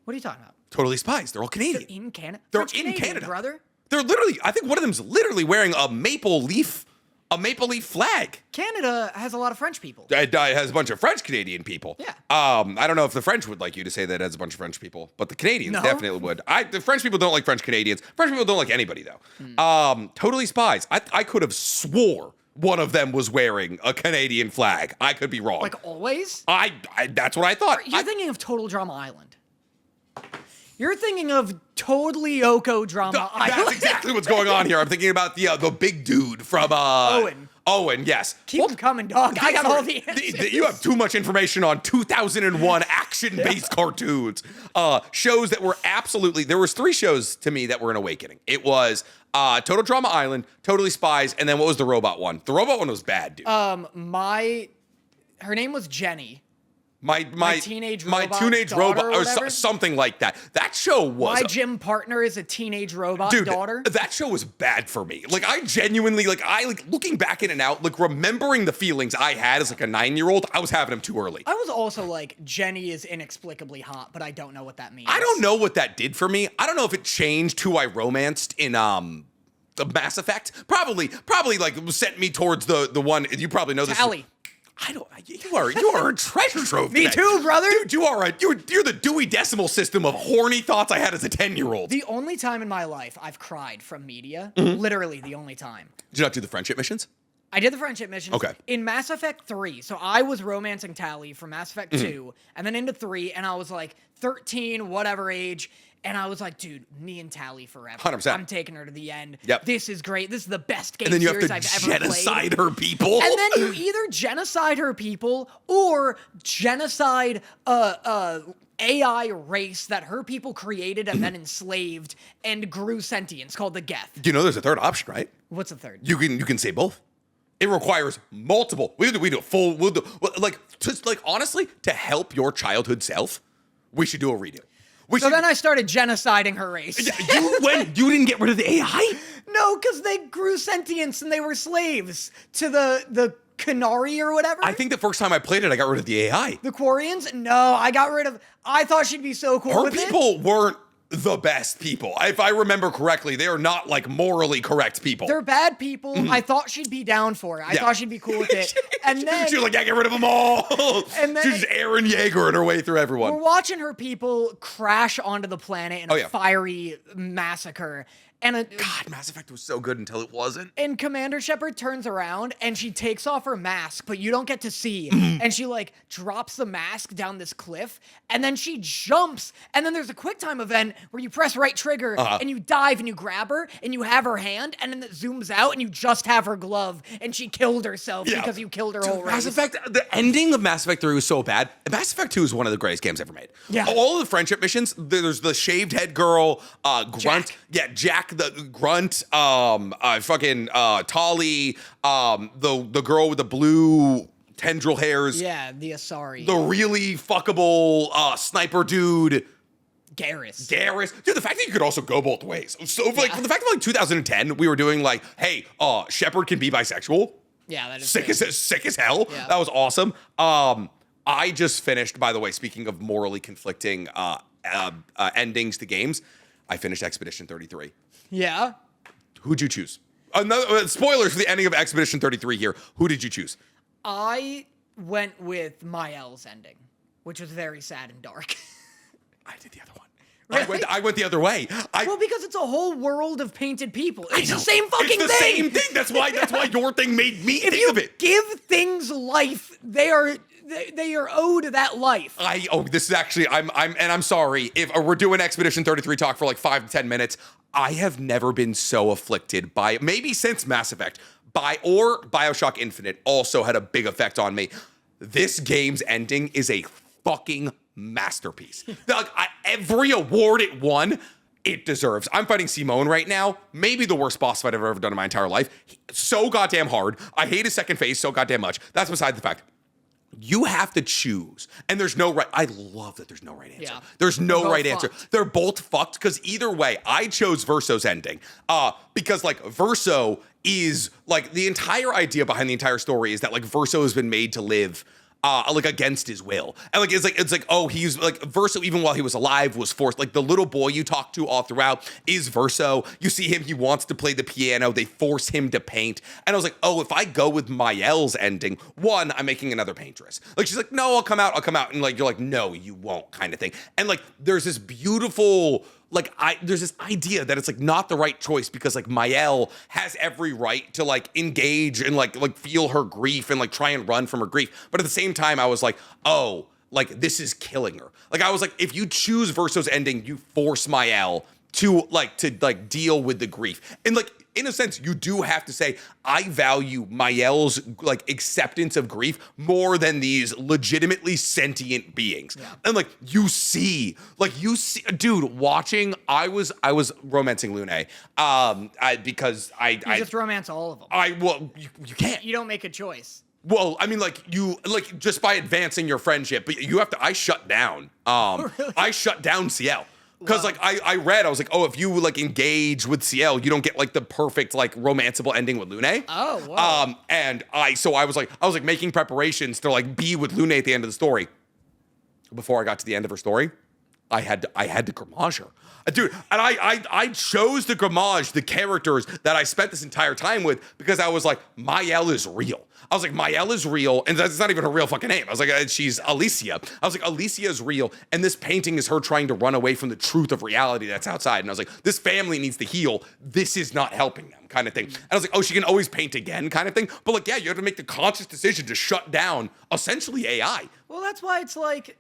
What are you talking about? Totally Spies. They're all Canadian. They're in Canada. They're French in Canadian, Canada, brother. They're literally. I think one of them's literally wearing a maple leaf flag. Canada has a lot of French people. It has a bunch of French Canadian people. Yeah. I don't know if the French would like you to say that it has a bunch of French people, but the Canadians definitely would. The French people don't like French Canadians. French people don't like anybody though. Totally Spies. I could have swore one of them was wearing a Canadian flag. I could be wrong. Like always? That's what I thought. You're thinking of Total Drama Island. You're thinking of Totally Lyoko Drama Island. That's exactly what's going on here. I'm thinking about the big dude from Owen. Owen, yes. Keep them coming, dog. I got all the answers. You have too much information on 2001 action-based cartoons. Shows that were absolutely... There was 3 shows to me that were an awakening. It was Total Drama Island, Totally Spies, and then what was the robot one? The robot one was bad, dude. Her name was Jenny. My teenage robot or something like that. That show was my gym partner is a teenage robot daughter. That show was bad for me. Like I genuinely looking back in and out, like remembering the feelings I had as like a 9-year-old, I was having them too early. I was also like, Jenny is inexplicably hot, but I don't know what that means. I don't know what that did for me. I don't know if it changed who I romanced in the Mass Effect. Probably like sent me towards the one you probably know this. Tally. You are a treasure trove. Me too, brother. Dude, you're the Dewey Decimal System of horny thoughts I had as a 10-year-old. The only time in my life I've cried from media, literally the only time. Did you not do the friendship missions? I did the friendship missions. Okay. In Mass Effect 3, so I was romancing Tally from Mass Effect 2, and then into 3, and I was like 13, whatever age, and I was like, dude, me and Tally forever. 100%. I'm taking her to the end. Yep. This is great. This is the best game And then you have series to I've ever played. genocide her people. And then you either genocide her people or genocide AI race that her people created and then enslaved and grew sentience called the Geth. You know there's a third option, right? What's the third? You can say both. It requires multiple. We do a full. Honestly, to help your childhood self, we should do a redo. Then I started genociding her race. You didn't get rid of the AI? No, because they grew sentience and they were slaves to the Canary or whatever. I think the first time I played it, I got rid of the AI. The Quarians? No, I got rid of... I thought she'd be so cool with it. Her people weren't the best people. If I remember correctly, they are not like morally correct people. They're bad people. I thought she'd be down for it. I thought she'd be cool with it. And then... She was like, yeah, get rid of them all. And then... She's just Aaron Yeager her way through everyone. We're watching her people crash onto the planet in a fiery massacre. And God, Mass Effect was so good until it wasn't. And Commander Shepard turns around and she takes off her mask, but you don't get to see. And she like drops the mask down this cliff, and then she jumps. And then there's a QuickTime event where you press right trigger and you dive and you grab her and you have her hand, and then it zooms out and you just have her glove, and she killed herself because you killed her whole race. Mass Effect, the ending of Mass Effect 3 was so bad. Mass Effect 2 is one of the greatest games ever made. Yeah. All of the friendship missions, there's the shaved head girl, Grunt. Jack the Grunt, Tali, the girl with the blue tendril hairs. Yeah, the Asari. The really fuckable sniper dude. Garrus. Dude, the fact that you could also go both ways. So, like, the fact that, like, 2010, we were doing, like, hey, Shepard can be bisexual. Yeah, that is sick as hell. Yeah. That was awesome. I just finished, by the way, speaking of morally conflicting endings to games, I finished Expedition 33. Yeah. Who'd you choose? Spoilers for the ending of Expedition 33 here. Who did you choose? I went with Mael's ending, which was very sad and dark. I did the other one. Really? I went the other way. Well, because it's a whole world of painted people. It's the same fucking thing. It's the same thing. That's why your thing made me think of it. If you give things life, they are owed that life. This is actually I'm sorry if we're doing Expedition 33 talk for like 5 to 10 minutes. I have never been so afflicted by, maybe since Mass Effect, or BioShock Infinite also had a big effect on me. This game's ending is a fucking masterpiece. Every award it won, it deserves. I'm fighting Simone right now. Maybe the worst boss fight I've ever done in my entire life. So goddamn hard. I hate his second phase so goddamn much. That's beside the fact. You have to choose, and there's no right. I love that there's no right answer. Yeah. There's no right answer. Fucked. They're both fucked because either way, I chose Verso's ending. Because like Verso is like the entire idea behind the entire story is that like Verso has been made to live like against his will. And like it's like oh, he's like Verso even while he was alive was forced. Like the little boy you talk to all throughout is Verso. You see him, he wants to play the piano, they force him to paint. And I was like, oh, if I go with Mael's ending, one, I'm making another paintress. Like she's like, no, I'll come out. And like you're like, no, you won't, kind of thing. And like there's this beautiful there's this idea that it's like not the right choice because like Mael has every right to like engage and like feel her grief and like try and run from her grief. But at the same time, I was like, oh, like this is killing her. Like I was like, if you choose Verso's ending, you force Mael to deal with the grief. And like in a sense, you do have to say, I value Mael's like acceptance of grief more than these legitimately sentient beings. Yeah. And like you see, dude, watching, I was romancing Lune, because I just romance all of them. You can't. You don't make a choice. Well, I mean, like you, like just by advancing your friendship, but you have to. I shut down. Really? I shut down CL. Because like I read, I was like, oh, if you like engage with CL, you don't get like the perfect like romanceable ending with Lune. Oh, wow. And I was like making preparations to like be with Lune at the end of the story. Before I got to the end of her story, I had to grammage her. Dude, and I chose to grammage the characters that I spent this entire time with because I was like, Mael is real. I was like, Mael is real, and that's not even her real fucking name. I was like, she's Alicia. I was like, Alicia is real, and this painting is her trying to run away from the truth of reality that's outside. And I was like, this family needs to heal. This is not helping them, kind of thing. And I was like, oh, she can always paint again, kind of thing. But like, yeah, you have to make the conscious decision to shut down essentially AI. Well, that's why it's like,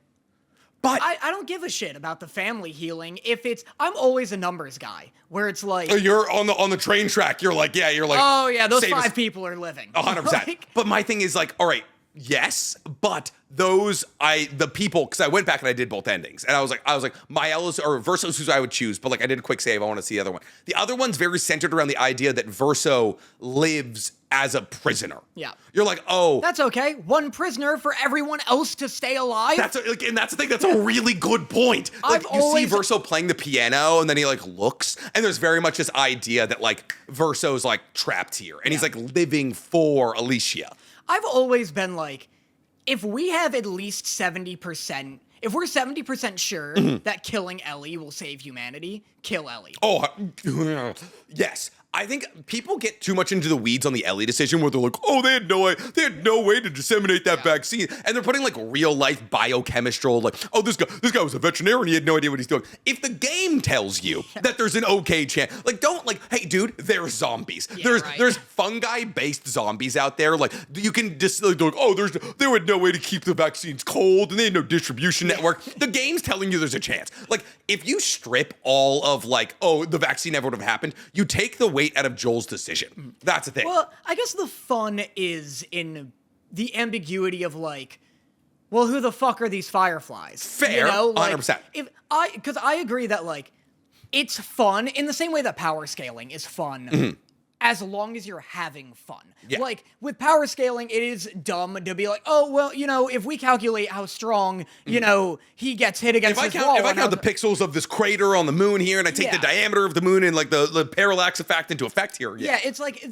but I don't give a shit about the family healing if I'm always a numbers guy where it's like you're on the train track. You're like oh yeah, those 5 people are living 100%. But my thing is like, all right, yes, but the people, because I went back and I did both endings, and I was like Mael or Verso's who I would choose, but like I did a quick save. I want to see the other one. The other one's very centered around the idea that Verso lives as a prisoner. Yeah. You're like, oh. That's okay. One prisoner for everyone else to stay alive. And that's the thing. That's a really good point. Like see Verso playing the piano and then he like looks and there's very much this idea that like Verso's like trapped here and he's like living for Alicia. I've always been like, if we have at least 70%, if we're 70% sure that killing Ellie will save humanity, kill Ellie. Oh, yes. I think people get too much into the weeds on the Ellie decision where they're like, oh, they had no way to disseminate that vaccine. And they're putting like real life biochemical, like, oh, this guy was a veterinarian, he had no idea what he's doing. If the game tells you that there's an okay chance, like, don't like, hey, dude, there's zombies. There's fungi-based zombies out there. Like, you can just like, oh, there was no way to keep the vaccines cold, and they had no distribution network. The game's telling you there's a chance. Like, if you strip all of like, oh, the vaccine never would have happened, you take the weight out of Joel's decision. That's the thing. Well, I guess the fun is in the ambiguity of like, well, who the fuck are these fireflies? Fair, you know? Like, 100%. Because I agree that like, it's fun in the same way that power scaling is fun. As long as you're having fun. Yeah. Like, with power scaling, it is dumb to be like, oh, well, you know, if we calculate how strong, you know, he gets hit against If this wall. If I count the pixels of this crater on the moon here, and I take the diameter of the moon and like the parallax effect into effect here. Yeah, it's like,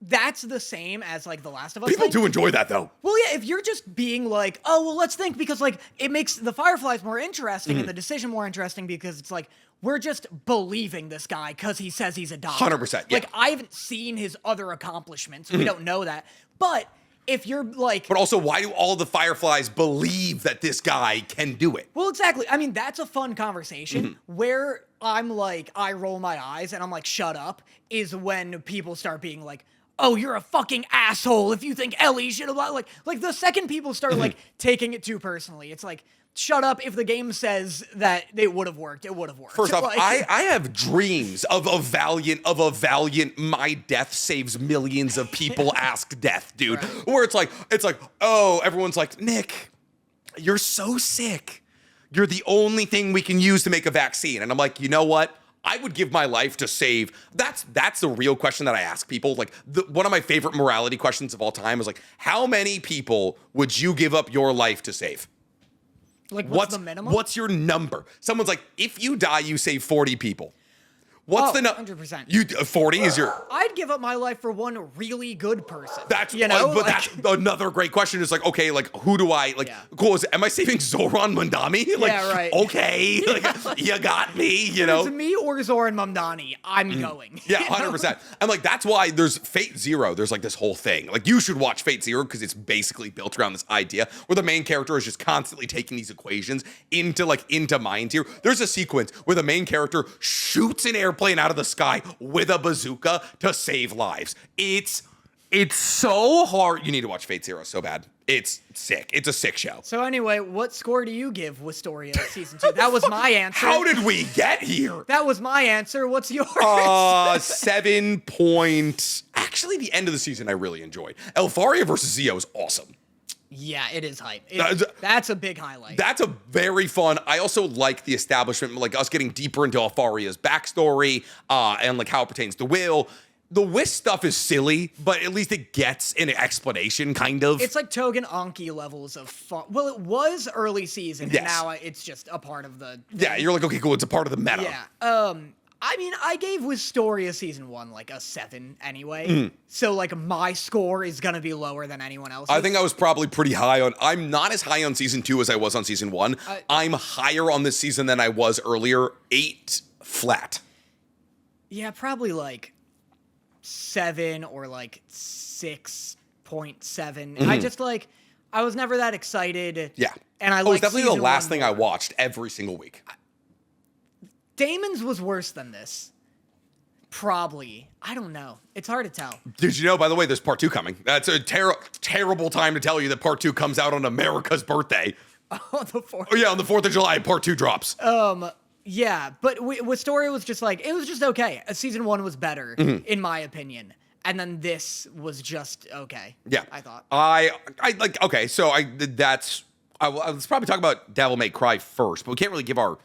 that's the same as like The Last of Us. People do enjoy that though. Well, yeah, if you're just being like, oh, well, let's think, because like, it makes the fireflies more interesting and the decision more interesting because it's like, we're just believing this guy because he says he's a doctor. 100%. Yeah. Like, I haven't seen his other accomplishments. We don't know that. But if you're like... But also, why do all the fireflies believe that this guy can do it? Well, exactly. I mean, that's a fun conversation. Where I'm like, I roll my eyes and I'm like, shut up, is when people start being like, oh, you're a fucking asshole if you think Ellie should have... Like, the second people start, like, taking it too personally, it's like... Shut up. If the game says that it would have worked, it would have worked. First off, like, I have dreams of a valiant my death saves millions of people ask death, dude. Right. Where it's like, oh, everyone's like, Nick, you're so sick. You're the only thing we can use to make a vaccine. And I'm like, you know what? I would give my life to save. That's the real question that I ask people. Like, one of my favorite morality questions of all time is like, how many people would you give up your life to save? Like, what's the minimum? What's your number? Someone's like, if you die, you save 40 people. What's the number? 100%. You 40 is your... I'd give up my life for one really good person. That's, you know, but like, that's another great question. Is like, okay, like, who do I, like, cool, am I saving Zoran Mondani? Like, yeah, right. Okay, like, you got me, you know? It's me or Zoran Mamdani, I'm going. Yeah, 100%. I'm like, that's why there's Fate Zero. There's like this whole thing. Like, you should watch Fate Zero because it's basically built around this idea where the main character is just constantly taking these equations into mind here. There's a sequence where the main character shoots an airplane out of the sky with a bazooka to save lives. It's so hard. You need to watch Fate Zero so bad. It's sick. It's a sick show. So anyway, what score do you give Wistoria season 2? That was my answer. How did we get here? That was my answer. What's yours? 7 point. Actually, the end of the season I really enjoyed. Elfaria versus Zio is awesome. Yeah, it is hype. That's a big highlight. That's a very fun. I also like the establishment, like us getting deeper into Alfaria's backstory and like how it pertains to Will. The Whist stuff is silly, but at least it gets an explanation, kind of. It's like Togen Anki levels of fun. Well, it was early season, and now it's just a part of the... Yeah, you're like, okay, cool, it's a part of the meta. Yeah. I mean, I gave Wistoria season 1 like a 7 anyway. So like my score is gonna be lower than anyone else's. I think I was probably pretty high on. I'm not as high on season 2 as I was on season 1. I'm higher on this season than I was earlier. 8 flat. Yeah, probably like 7 or like 6.7. I just like, I was never that excited. Yeah. And it was definitely the last thing I watched every single week. Daemons was worse than this. Probably. I don't know. It's hard to tell. Did you know, by the way, there's part 2 coming? That's a terrible time to tell you that part 2 comes out on America's birthday. Oh, the 4th. Oh, yeah, on the 4th of July, part 2 drops. Yeah, but Wistoria was just like, it was just okay. Season 1 was better, in my opinion. And then this was just okay. Yeah. I thought. I like, okay, so let's probably talk about Devil May Cry first, but we can't really give our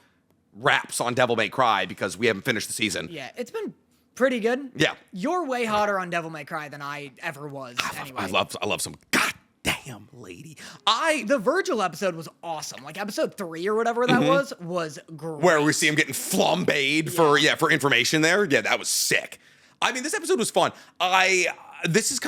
raps on Devil May Cry because we haven't finished the season. Yeah, it's been pretty good. Yeah. You're way hotter on Devil May Cry than I ever was anyway. I love some goddamn lady. The Virgil episode was awesome. Like episode 3 or whatever that was great. Where we see him getting flambéed for information there. Yeah, that was sick. I mean, this episode was fun. This is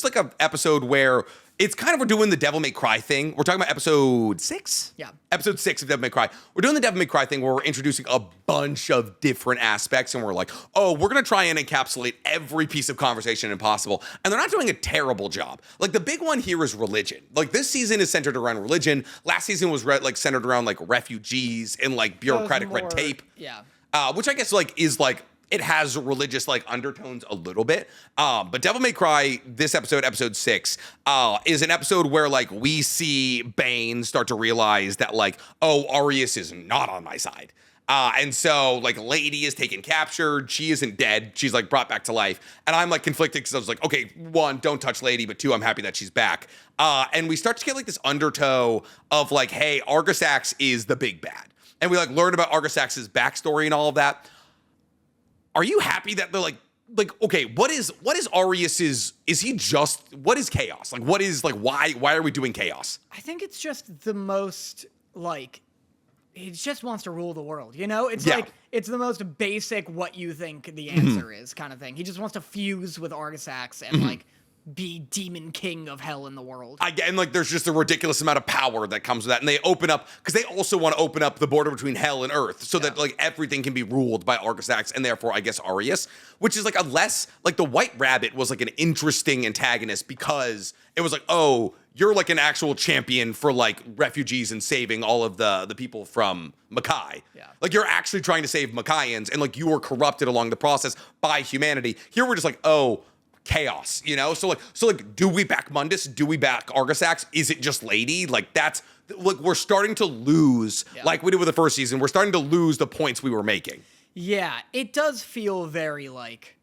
like a episode where it's kind of, we're doing the Devil May Cry thing. We're talking about episode 6? Yeah. Episode 6 of Devil May Cry. We're doing the Devil May Cry thing where we're introducing a bunch of different aspects, and we're like, oh, we're going to try and encapsulate every piece of conversation possible. And they're not doing a terrible job. Like, the big one here is religion. Like, this season is centered around religion. Last season was like centered around like refugees and like bureaucratic red tape. Yeah. Which I guess like is like, it has religious like undertones a little bit. But Devil May Cry, this episode, episode 6, is an episode where like we see Bane start to realize that like, oh, Arius is not on my side. And so like Lady is taken captured. She isn't dead. She's like brought back to life. And I'm like conflicted because I was like, okay, 1, don't touch Lady, but 2, I'm happy that she's back. And we start to get like this undertow of like, hey, Argisax is the big bad. And we like learn about Argisax's backstory and all of that. Are you happy that they're like, okay, what is Arius's, is he just, what is chaos? Like, what is, like, why are we doing chaos? I think it's just the most, like, he just wants to rule the world, you know? It's like, it's the most basic what you think the answer is kind of thing. He just wants to fuse with Argisax and, like, be demon king of hell in the world. And like there's just a ridiculous amount of power that comes with that. And they open up, because they also want to open up the border between hell and earth so that like everything can be ruled by Argisax and therefore I guess Arius, which is like a less, like the White Rabbit was like an interesting antagonist because it was like, oh, you're like an actual champion for like refugees and saving all of the people from Makai. Yeah. Like you're actually trying to save Makaians and like you were corrupted along the process by humanity. Here we're just like, oh, chaos, you know? So like, do we back Mundus? Do we back Argisax? Is it just Lady? Like that's, like we're starting to lose, like we did with the first season, we're starting to lose the points we were making. Yeah, it does feel very like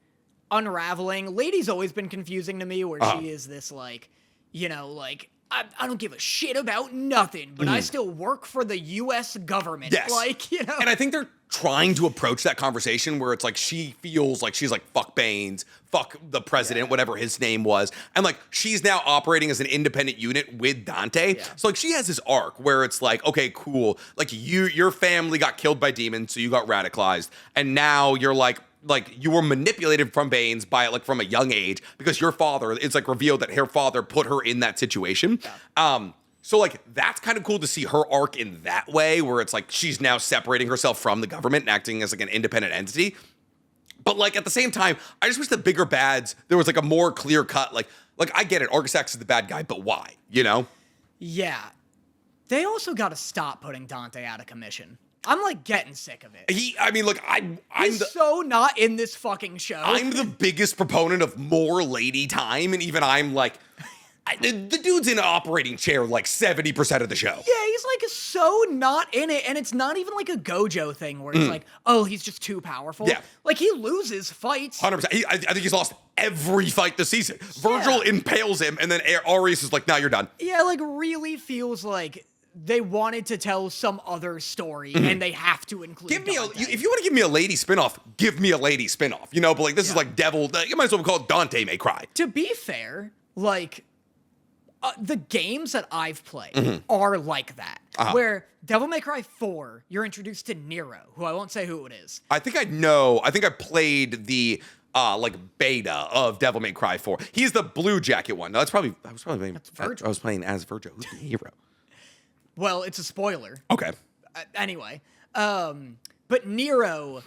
unraveling. Lady's always been confusing to me where she is this like, you know, like, I don't give a shit about nothing, but I still work for the U.S. government. Yes. Like, you know. And I think they're trying to approach that conversation where it's like she feels like she's like, fuck Baines, fuck the president, whatever his name was. And like she's now operating as an independent unit with Dante. Yeah. So like she has this arc where it's like, okay, cool. Like your family got killed by demons, so you got radicalized. And now you're like you were manipulated from Baines by like from a young age because your father, it's like revealed that her father put her in that situation. Yeah. So like that's kind of cool to see her arc in that way where it's like she's now separating herself from the government and acting as like an independent entity. But like at the same time, I just wish the bigger bads, there was like a more clear cut, like I get it, Argisax is the bad guy, but why? You know? Yeah. They also got to stop putting Dante out of commission. I'm like getting sick of it. He's so not in this fucking show. I'm the biggest proponent of more Lady time, and even I'm like, the dude's in an operating chair like 70% of the show. Yeah, he's like so not in it, and it's not even like a Gojo thing where it's like, oh, he's just too powerful. Yeah. Like he loses fights. 100%. I think he's lost every fight this season. Virgil impales him, and then Arius is like, now you're done. Yeah, like really feels like they wanted to tell some other story and they have to include if you want to give me a Lady spinoff, give me a Lady spinoff, you know, but like this is like Devil, you might as well call it Dante May Cry. To be fair, like the games that I've played are like that, where Devil May Cry 4, you're introduced to Nero, who I won't say who it is. I think I played the like beta of Devil May Cry 4. He's the blue jacket one. No, that's Virgil. I was playing as Virgil. Who's the hero? Well, it's a spoiler. Okay. Anyway, but Nero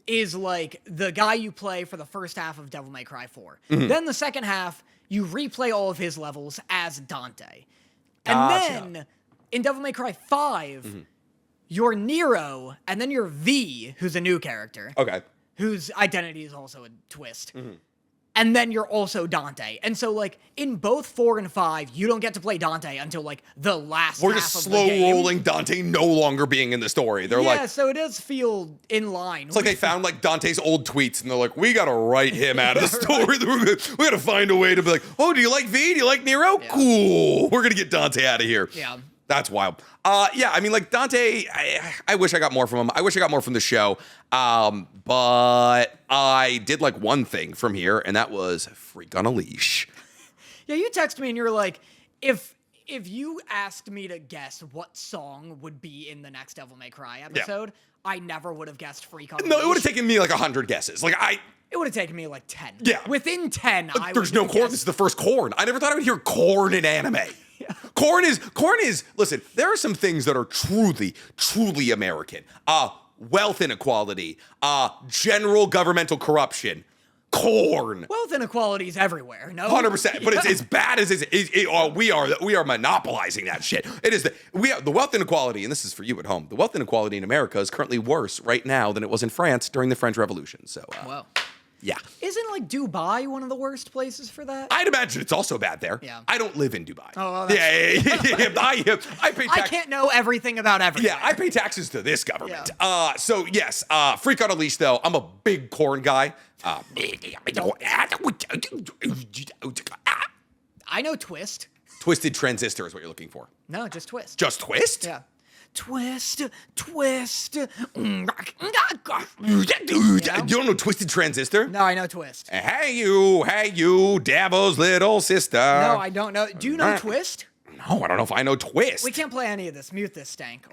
is like the guy you play for the first half of Devil May Cry 4. Then the second half, you replay all of his levels as Dante. And then in Devil May Cry 5, you're Nero, and then you're V, who's a new character. Okay. Whose identity is also a twist. And then you're also Dante. And so, like, in both 4 and 5, you don't get to play Dante until, like, the last We're half just of the game. slow-rolling Dante no longer being in the story. They're like... Yeah, so it does feel in line. It's like they found, like, Dante's old tweets, and they're like, we gotta write him out of the story. We gotta find a way to be like, oh, do you like V? Do you like Nero? Yeah. Cool. We're gonna get Dante out of here. Yeah. That's wild. Yeah, I mean, like, Dante, I wish I got more from him. I wish I got more from the show. But I did like one thing from here, and that was Freak on a Leash. Yeah, you texted me, and you were like, if you asked me to guess what song would be in the next Devil May Cry episode, I never would have guessed Freak on a Leash. No, it would have taken me like 100 guesses. Like, It would have taken me like 10. Yeah. Within 10, There's no corn. This is the first corn. I never thought I would hear corn in anime. Yeah. Corn is, listen, there are some things that are truly American. Wealth inequality, general governmental corruption, corn. Wealth inequality is everywhere, no? 100%, but it's as bad as we are monopolizing that shit. It is the wealth inequality, and this is for you at home. The wealth inequality in America is currently worse right now than it was in France during the French Revolution. So, wow. Yeah. Isn't like Dubai one of the worst places for that? I'd imagine it's also bad there. Yeah. I don't live in Dubai. Oh, well, I pay tax. I can't know everything about everything. Yeah, I pay taxes to this government. Yeah. So yes, Freak on a Leash though. I'm a big corn guy. I know Twist. Twisted Transistor is what you're looking for. No, just Twist. Just Twist? Yeah. Twist. You don't know Twisted Transistor? No, I know Twist. Hey you, Devil's little sister. No, I don't know. Do you know Twist? No, I don't know if I know Twist. We can't play any of this. Mute this stank.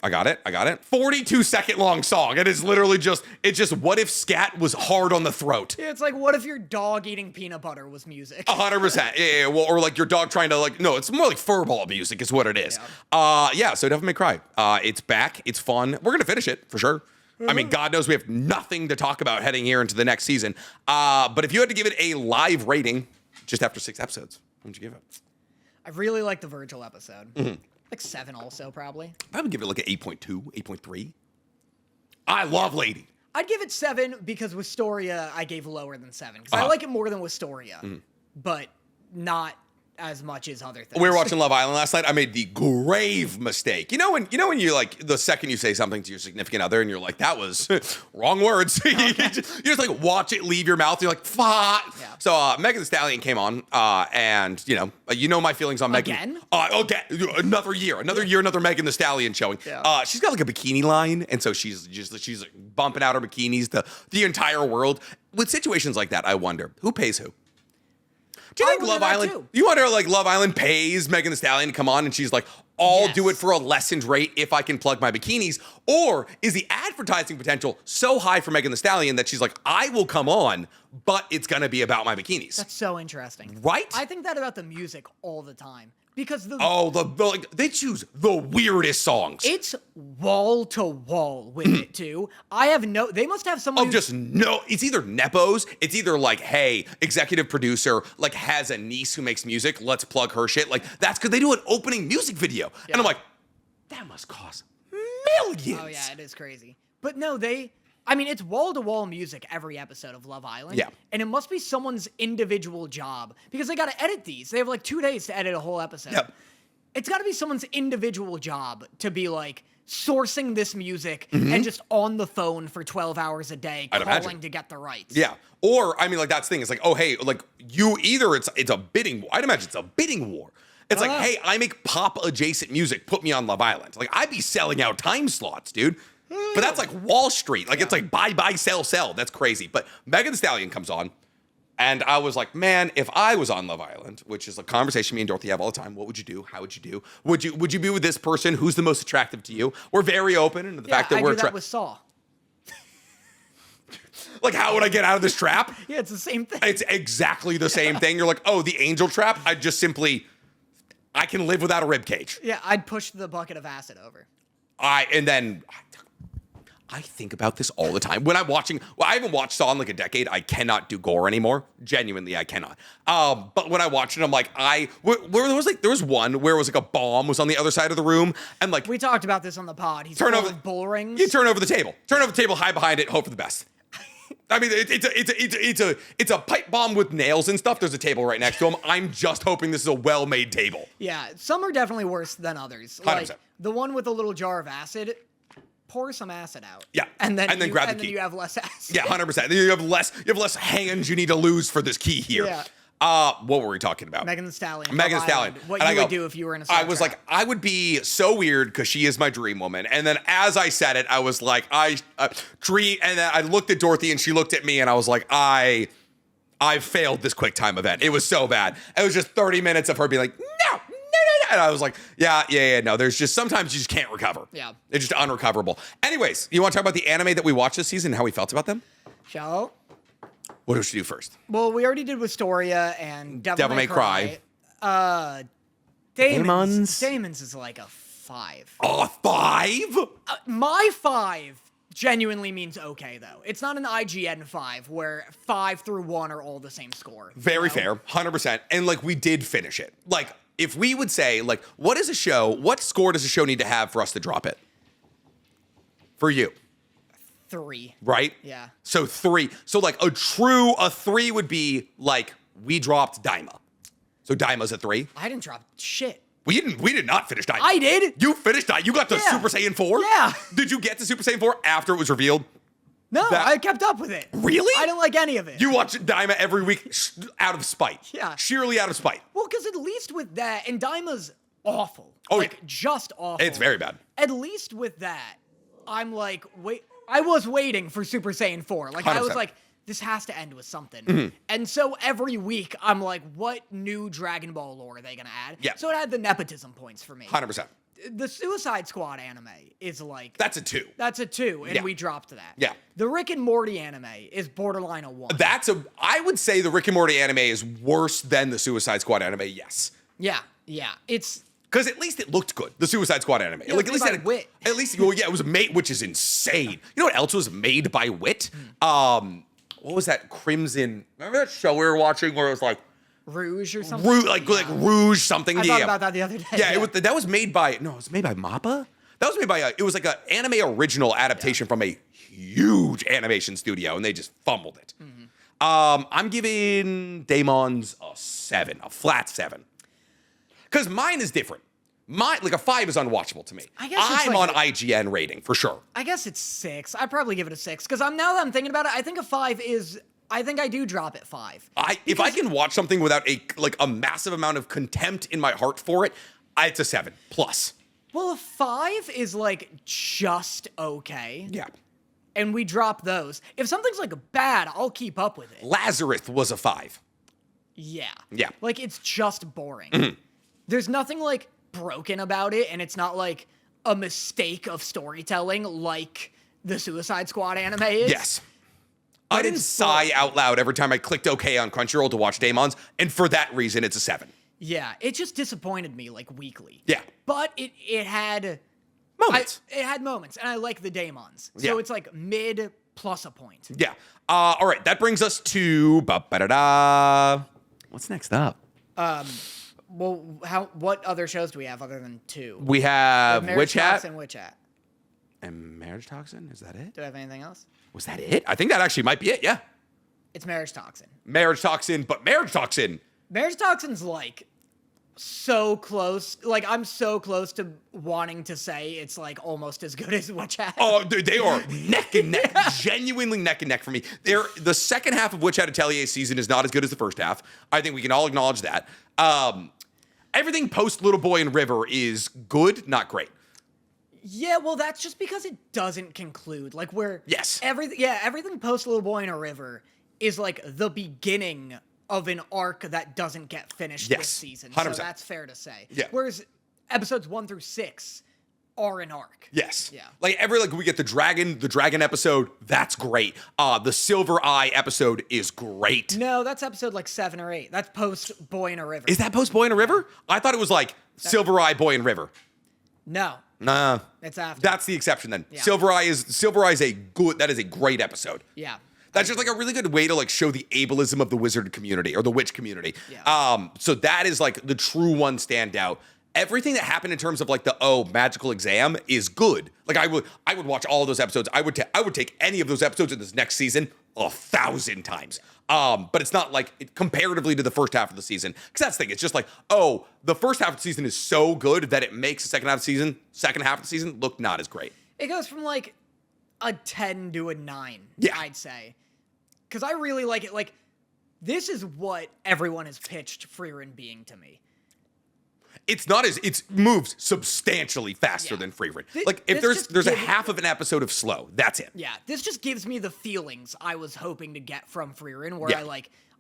I got it. 42-second long song. It is literally just what if scat was hard on the throat? Yeah, it's like, what if your dog eating peanut butter was music? 100%. Yeah. Well, or like your dog trying to no, it's more like furball music is what it is. Yeah. So Devil May Cry. It's back. It's fun. We're going to finish it for sure. I mean, God knows we have nothing to talk about heading here into the next season. But if you had to give it a live rating just after 6 episodes, what would you give it? I really like the Virgil episode. Mm-hmm. Like 7 also, probably. I would give it like an 8.2, 8.3. I love Lady. I'd give it 7 because Wistoria I gave lower than 7. Because I like it more than Wistoria, but not as much as other things. We were watching Love Island last night. I made the grave mistake. You know when you like the second you say something to your significant other and you're like, that was wrong words. Okay. you just like watch it leave your mouth. You're like, fuck. Yeah. So Megan Thee Stallion came on, and you know my feelings on Megan. Again? Okay, another year, another Megan Thee Stallion showing. Yeah. She's got like a bikini line, and so she's like bumping out her bikinis to the entire world. With situations like that, I wonder who pays who. Do you think Love Island? Too. You wonder like Love Island pays Megan Thee Stallion to come on, and she's like, I'll do it for a lessened rate if I can plug my bikinis, or is the advertising potential so high for Megan Thee Stallion that she's like, I will come on, but it's gonna be about my bikinis? That's so interesting, right? I think that about the music all the time. Because they choose the weirdest songs. It's wall to wall with it too. They must have someone it's either nepos, it's either like, hey, executive producer like has a niece who makes music, let's plug her shit. Like that's because they do an opening music video. Yeah. And I'm like, that must cost millions. Oh yeah, it is crazy. But no, it's wall-to-wall music every episode of Love Island. Yeah. And it must be someone's individual job because they got to edit these. They have like 2 days to edit a whole episode. Yep. It's got to be someone's individual job to be like sourcing this music and just on the phone for 12 hours a day calling to get the rights. Yeah. Or, like that's the thing. It's like, oh, hey, like it's a bidding war. I'd imagine it's a bidding war. It's like, hey, I make pop-adjacent music. Put me on Love Island. Like, I'd be selling out time slots, dude. But that's like Wall Street. Like, it's like buy, sell. That's crazy. But Megan Thee Stallion comes on, and I was like, man, if I was on Love Island, which is a conversation me and Dorothy have all the time, what would you do? How would you do? Would you be with this person? Who's the most attractive to you? We're very open into the fact that we're... I do that with Saw. Like, how would I get out of this trap? Yeah, it's the same thing. It's exactly the same thing. You're like, oh, the angel trap? I can live without a rib cage. Yeah, I'd push the bucket of acid over. I think about this all the time. When I'm watching, I haven't watched Saw in like a decade. I cannot do gore anymore. Genuinely, I cannot. But when I watch it, I'm like, there was one where it was like a bomb was on the other side of the room, and like we talked about this on the pod. He's full of bull rings. You turn over the table, hide behind it, hope for the best. I mean, it's a pipe bomb with nails and stuff. There's a table right next to him. I'm just hoping this is a well-made table. Yeah, some are definitely worse than others. 100%. Like the one with a little jar of acid. Pour some acid out. Yeah, and then grab the key. Then you have less acid. Yeah, 100%. You have less hands you need to lose for this key here. Yeah. What were we talking about? Megan Thee Stallion. Megan Thee Stallion. What you would do if you were in a soundtrack. I was like, I would be so weird because she is my dream woman. And then as I said it, I was like, dream. And then I looked at Dorothy and she looked at me and I was like, I failed this quick time event. It was so bad. It was just 30 minutes of her being like, no. And I was like, yeah, no. There's just sometimes you just can't recover. Yeah. It's just unrecoverable. Anyways, you want to talk about the anime that we watched this season and how we felt about them? Shall? What do we do first? Well, we already did Wistoria and Devil May Cry. Daemons. Daemons is like a 5. A 5? My 5 genuinely means okay, though. It's not an IGN 5 where 5 through 1 are all the same score. Very fair, 100%. And like we did finish it. Like if we would say like, what score does a show need to have for us to drop it? For you. 3. Right? Yeah. So 3. So like a 3 would be like we dropped Daima. So Daima's a 3. I didn't drop shit. We did not finish Daima. I did. You finished Daima. You got to Super Saiyan 4? Yeah. Did you get to Super Saiyan 4 after it was revealed? No, I kept up with it. Really? I didn't like any of it. You watch Daima every week out of spite. Yeah. Sheerly out of spite. Well, because at least with that, and Daima's awful. Oh, like, just awful. It's very bad. At least with that, I'm like, I was waiting for Super Saiyan 4. Like, 100%. I was like, this has to end with something. Mm-hmm. And so every week, I'm like, what new Dragon Ball lore are they going to add? Yeah. So it had the nepotism points for me. 100%. The Suicide Squad anime is like... That's a 2. That's a 2, and we dropped that. Yeah. The Rick and Morty anime is borderline a 1. I would say the Rick and Morty anime is worse than the Suicide Squad anime, yes. Yeah. It's... Because at least it looked good, the Suicide Squad anime. Like at least it had Wit. At least, well, yeah, it was made, which is insane. You know what else was made by Wit? What was that? Crimson. Remember that show we were watching where it was like Rouge or something? Like Rouge something. I thought about that the other day. Yeah, that was made by, it was made by Mappa? That was made by, it was like an anime original adaptation from a huge animation studio, and they just fumbled it. Mm-hmm. I'm giving Daemons a 7, a flat 7. Because mine is different. Like a 5 is unwatchable to me. I guess I'm on IGN rating for sure. I guess it's 6. I'd probably give it a 6 because now that I'm thinking about it, I think a 5 is. I think I do drop at 5. If I can watch something without a massive amount of contempt in my heart for it, it's a 7 plus. Well, a 5 is like just okay. Yeah. And we drop those. If something's like bad, I'll keep up with it. Lazarus was a 5. Yeah. Yeah. Like it's just boring. Mm-hmm. There's nothing like broken about it, and it's not like a mistake of storytelling like the Suicide Squad anime is. Yes. I didn't sigh out loud every time I clicked OK on Crunchyroll to watch Daemons, and for that reason, it's a 7. Yeah, it just disappointed me like weekly. Yeah. But it had moments. It had moments, and I like the Daemons. So it's like mid plus a point. Yeah. All right, that brings us to what's next up? Well, what other shows do we have other than 2? We have Witch Hat. And Witch Hat. And Marriage Toxin? Is that it? Do I have anything else? Was that it? I think that actually might be it, yeah. It's Marriage Toxin. Marriage Toxin, but Marriage Toxin. Marriage Toxin's like so close. Like I'm so close to wanting to say it's like almost as good as Witch Hat. Oh, dude, they are neck and neck. Genuinely neck and neck for me. The second half of Witch Hat Atelier's season is not as good as the first half. I think we can all acknowledge that. Everything post Little Boy and River is good, not great. Yeah, well, that's just because it doesn't conclude. Like everything post Little Boy in a River is like the beginning of an arc that doesn't get finished this season. 100%. So that's fair to say. Yeah. Whereas episodes 1 through 6 are an arc. Yes. Yeah. Like we get the dragon episode, that's great. The Silver Eye episode is great. No, that's episode like 7 or 8. That's post Boy in a River. Is that post Boy in a River? I thought it was like Silver Eye, Boy in River. No. Nah. It's after. That's the exception then. Yeah. Silver Eye is that is a great episode. Yeah. That's just like a really good way to like show the ableism of the wizard community or the witch community. Yeah. So that is like the true one standout. Everything that happened in terms of like the magical exam is good. Like I would watch all of those episodes. I would take any of those episodes in this next season 1,000 times. But it's not like comparatively to the first half of the season. Because that's the thing. It's just like, the first half of the season is so good that it makes the second half of the season look not as great. It goes from like a 10 to a 9, I'd say. Because I really like it. Like, this is what everyone has pitched Frieren being to me. It moves substantially faster than Frieren. Like if there's a half of an episode of slow, that's it. Yeah, this just gives me the feelings I was hoping to get from Frieren, where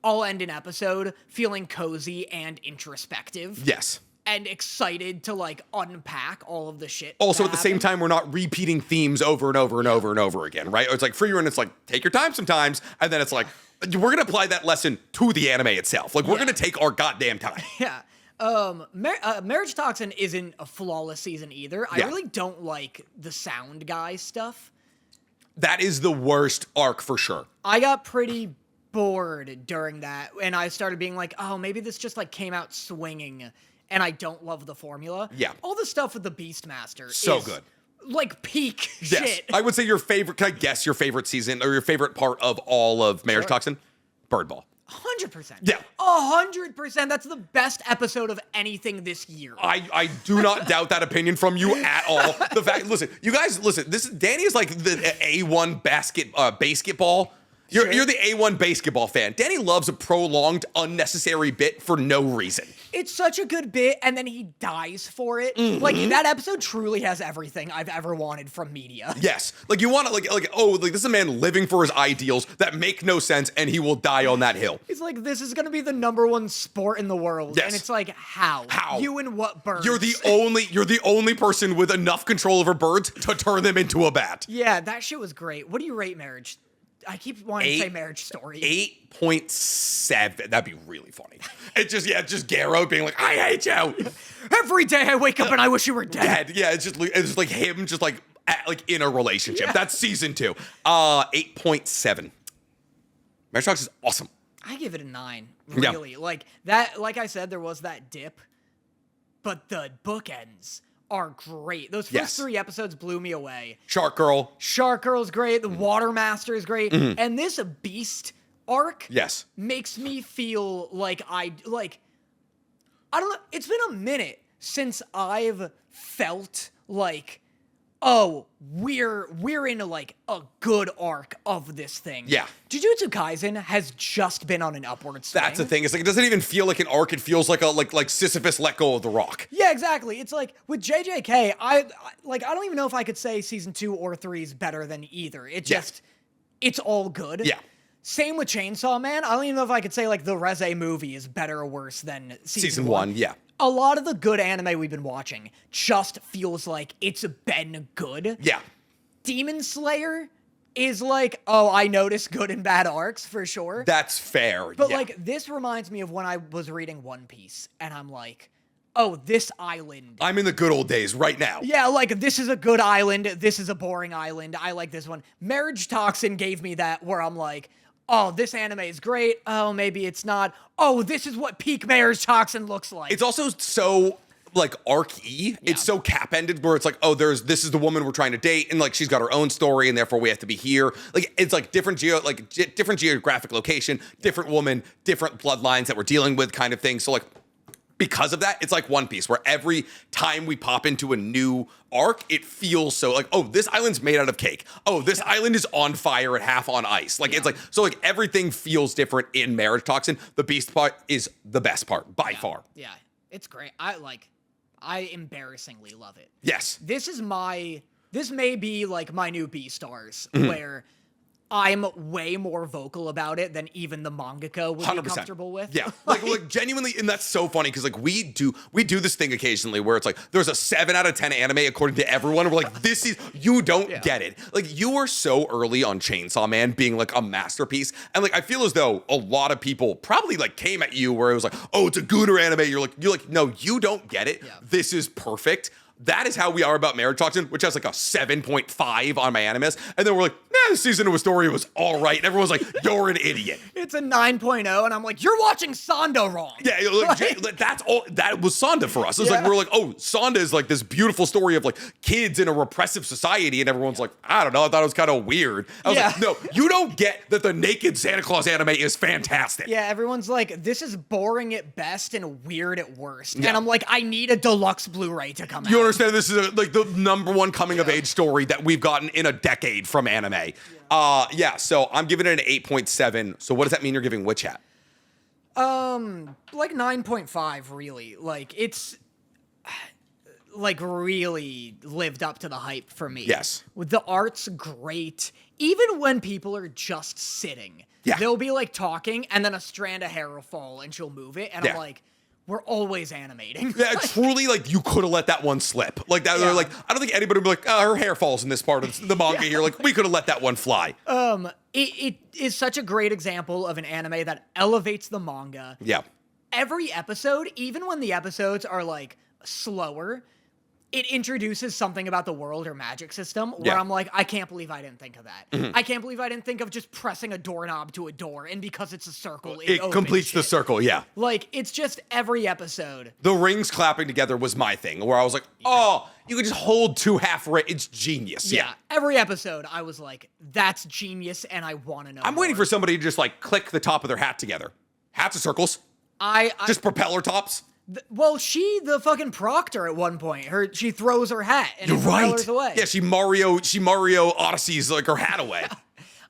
I'll end an episode feeling cozy and introspective. Yes. and excited to like unpack all of the shit. Also, at the same time, we're not repeating themes over and over and over and over again, right? Or it's like free run, it's like take your time sometimes, and then it's like we're gonna apply that lesson to the anime itself. Like we're gonna take our goddamn time. Yeah. Marriage Toxin isn't a flawless season either. I really don't like the sound guy stuff. That is the worst arc for sure. I got pretty bored during that, and I started being like, oh, maybe this just like came out swinging, and I don't love the formula. Yeah. All the stuff with the Beastmaster So is good. Like peak Yes. shit. I would say your favorite, can I guess your favorite season or your favorite part of all of Marriage Toxin? Birdball. 100%. Yeah. 100%. That's the best episode of anything this year. I do not doubt that opinion from you at all. The fact, listen, you guys, listen. Danny is like the A1 basketball. You're the A1 basketball fan. Danny loves a prolonged, unnecessary bit for no reason. It's such a good bit, and then he dies for it. Like, that episode truly has everything I've ever wanted from media. Yes. Like, you want to, like, this is a man living for his ideals that make no sense, and he will die on that hill. He's like, this is going to be the #1 sport in the world. Yes. And it's like, how? How? You and what birds? You're the only person with enough control over birds to turn them into a bat. Yeah, that shit was great. What do you rate Marriage? I keep wanting to say Marriage Story. 8.7. That'd be really funny. It's just Garrow being like, I hate you. Every day I wake up and I wish you were dead. Yeah, it's just like him just like in a relationship. Yeah. That's season 2. 8.7. Marriage Talks is awesome. I give it a 9. Really. Yeah. Like that, like I said, there was that dip, but the bookends are great. Those first 3 episodes blew me away. Shark Girl's great. The Water Master is great. And this Beast arc makes me feel like I don't know. It's been a minute since I've felt like, oh, we're in like a good arc of this thing. Yeah. Jujutsu Kaisen has just been on an upward swing. That's the thing. It's like it doesn't even feel like an arc. It feels like like Sisyphus let go of the rock. Yeah, exactly. It's like with JJK, I don't even know if I could say season 2 or 3 is better than either. It just it's all good. Yeah. Same with Chainsaw Man. I don't even know if I could say like the Reze movie is better or worse than season 1. Yeah. A lot of the good anime we've been watching just feels like it's been good. Yeah. Demon Slayer is like, oh, I notice good and bad arcs for sure. That's fair. But like this reminds me of when I was reading One Piece and I'm like, oh, this island. I'm in the good old days right now. Yeah, like this is a good island. This is a boring island. I like this one. Marriage Toxin gave me that where I'm like, oh, this anime is great. Oh, maybe it's not. Oh, this is what peak Marriage Toxin looks like. It's also so like arc-y. Yeah. It's so cap-ended where it's like, oh, this is the woman we're trying to date, and like she's got her own story, and therefore we have to be here. Like it's like different geographic location, different woman, different bloodlines that we're dealing with, kind of thing. So like because of that, it's like One Piece, where every time we pop into a new arc, it feels so like, oh, this island's made out of cake. Oh, this island is on fire and half on ice. Like, it's like, so like everything feels different in Marriage Toxin. The Beast part is the best part, by far. Yeah, it's great. I embarrassingly love it. Yes. This may be like my new B-Stars, where I'm way more vocal about it than even the mangaka would 100%. Be comfortable with. Yeah, like genuinely, and that's so funny because like we do this thing occasionally where it's like there's a 7 out of 10 anime according to everyone. And we're like, this is you don't get it. Like you were so early on Chainsaw Man being like a masterpiece, and like I feel as though a lot of people probably like came at you where it was like, oh, it's a gooder anime. You're like, no, you don't get it. Yeah. This is perfect. That is how we are about Marriage Toxin, which has like a 7.5 on my Animus. And then we're like, this season of Wistoria was all right. And everyone's like, you're an idiot. It's a 9.0. And I'm like, you're watching Sonda wrong. Yeah, like, that's all. That was Sonda for us. It was like, we're like, oh, Sonda is like this beautiful story of like kids in a repressive society. And everyone's like, I don't know. I thought it was kind of weird. I was like, no, you don't get that the naked Santa Claus anime is fantastic. Yeah, everyone's like, this is boring at best and weird at worst. Yeah. And I'm like, I need a deluxe Blu-ray to come out. Understand this is like the #1 coming of age story that we've gotten in a decade from anime. So I'm giving it an 8.7. So what does that mean you're giving Witch Hat? Like 9.5 really. Like it's like really lived up to the hype for me. Yes. The art's great. Even when people are just sitting, they'll be like talking and then a strand of hair will fall and she'll move it and I'm like, we're always animating. Yeah, truly, like, you could have let that one slip. Like, that, Yeah. like, I don't think anybody would be like, oh, her hair falls in this part of the manga here. Like, we could have let that one fly. It is such a great example of an anime that elevates the manga. Yeah. Every episode, even when the episodes are, like, slower, it introduces something about the world or magic system where I'm like, I can't believe I didn't think of that. I can't believe I didn't think of just pressing a doorknob to a door, and because it's a circle, it completes the circle, yeah. Like, it's just every episode. The rings clapping together was my thing, where I was like, oh, you could just hold 2 half rings. It's genius. Yeah. Every episode, I was like, that's genius, and I want to know I'm waiting for somebody to just, like, click the top of their hat together. Hats are circles. Just propeller tops. Well, the fucking proctor at one point, she throws her hat and it propellers away. Yeah, she Mario Odysseys like her hat away.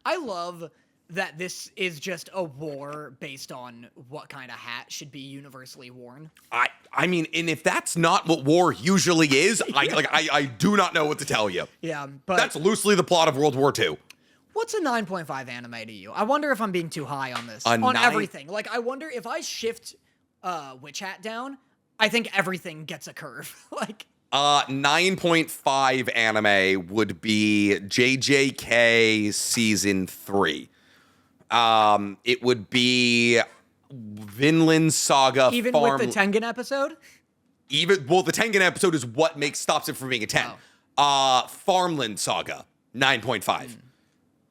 I love that this is just a war based on what kind of hat should be universally worn. I mean, and if that's not what war usually is, I do not know what to tell you. Yeah, but that's loosely the plot of World War II. What's a 9.5 anime to you? I wonder if I'm being too high on this. Everything. Like, I wonder if I shift Witch Hat down, I think everything gets a curve. Like 9.5 anime would be JJK season 3. It would be Vinland Saga. Even with the Tengen episode? The Tengen episode is what stops it from being a 10. Farmland Saga, 9.5.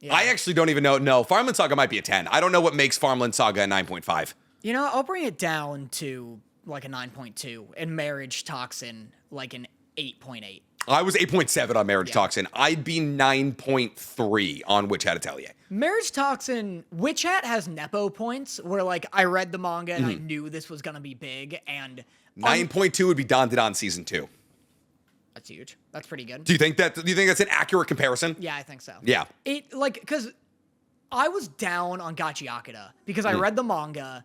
Yeah. I actually don't even know. No, Farmland Saga might be a 10. I don't know what makes Farmland Saga a 9.5. You know, I'll bring it down to like a 9.2, and Marriage Toxin like an 8.8. I was 8.7 on Marriage Toxin. I'd be 9.3 on Witch Hat Atelier. Marriage Toxin, Witch Hat has Nepo points where like I read the manga and I knew this was gonna be big, and 9.2 would be Dan Dan season 2. That's huge. That's pretty good. Do you think that's an accurate comparison? Yeah, I think so. Yeah. Because I was down on Gachi Akira because I read the manga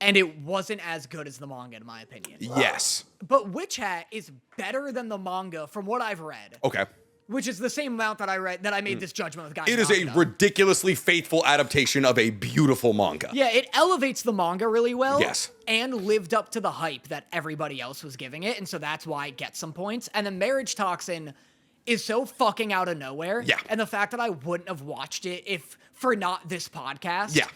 and it wasn't as good as the manga, in my opinion. Yes. But Witch Hat is better than the manga from what I've read. Okay. Which is the same amount that I made this judgment with Gachi Akira. It is a ridiculously faithful adaptation of a beautiful manga. Yeah, it elevates the manga really well. Yes. And lived up to the hype that everybody else was giving it, and so that's why it gets some points. And then Marriage Toxin is so fucking out of nowhere. Yeah. And the fact that I wouldn't have watched it if for not this podcast. Yeah.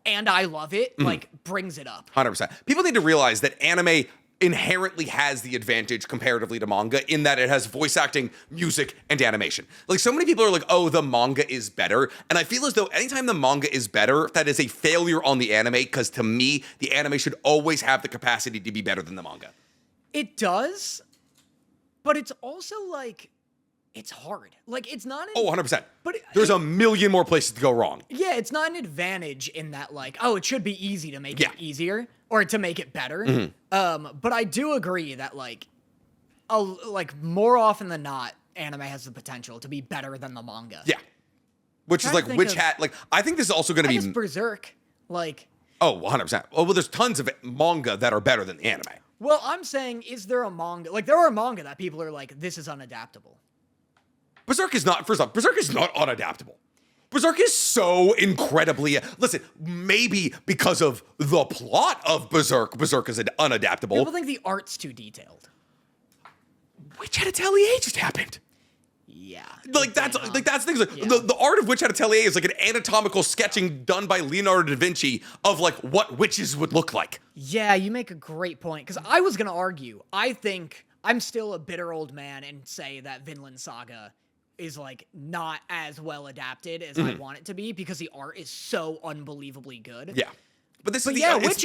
And I love it, like, brings it up. 100%. People need to realize that anime inherently has the advantage comparatively to manga in that it has voice acting, music, and animation. Like, so many people are like, oh, the manga is better. And I feel as though anytime the manga is better, that is a failure on the anime, because to me, the anime should always have the capacity to be better than the manga. It does, but it's also, like, it's hard. Like, it's not... 100%. But there's a million more places to go wrong. Yeah, it's not an advantage in that, like, oh, it should be easy to make it easier or to make it better. But I do agree that, like, more often than not, anime has the potential to be better than the manga. Yeah. Which is, like, Witch Hat... Like, I think this is also going to be... Berserk. Like... Oh, 100%. Well, there's tons of manga that are better than the anime. Well, I'm saying, is there a manga... Like, there are manga that people are like, this is unadaptable. Berserk is not, first off, Berserk is not unadaptable. Berserk is so incredibly, listen, maybe because of the plot of Berserk is unadaptable. People think the art's too detailed. Witch Hat Atelier just happened. Yeah. That's things like the art of Witch Hat Atelier is like an anatomical sketching done by Leonardo da Vinci of like what witches would look like. Yeah, you make a great point. Because I was going to argue, I think I'm still a bitter old man and say that Vinland Saga is like not as well adapted as I want it to be because the art is so unbelievably good. Yeah. But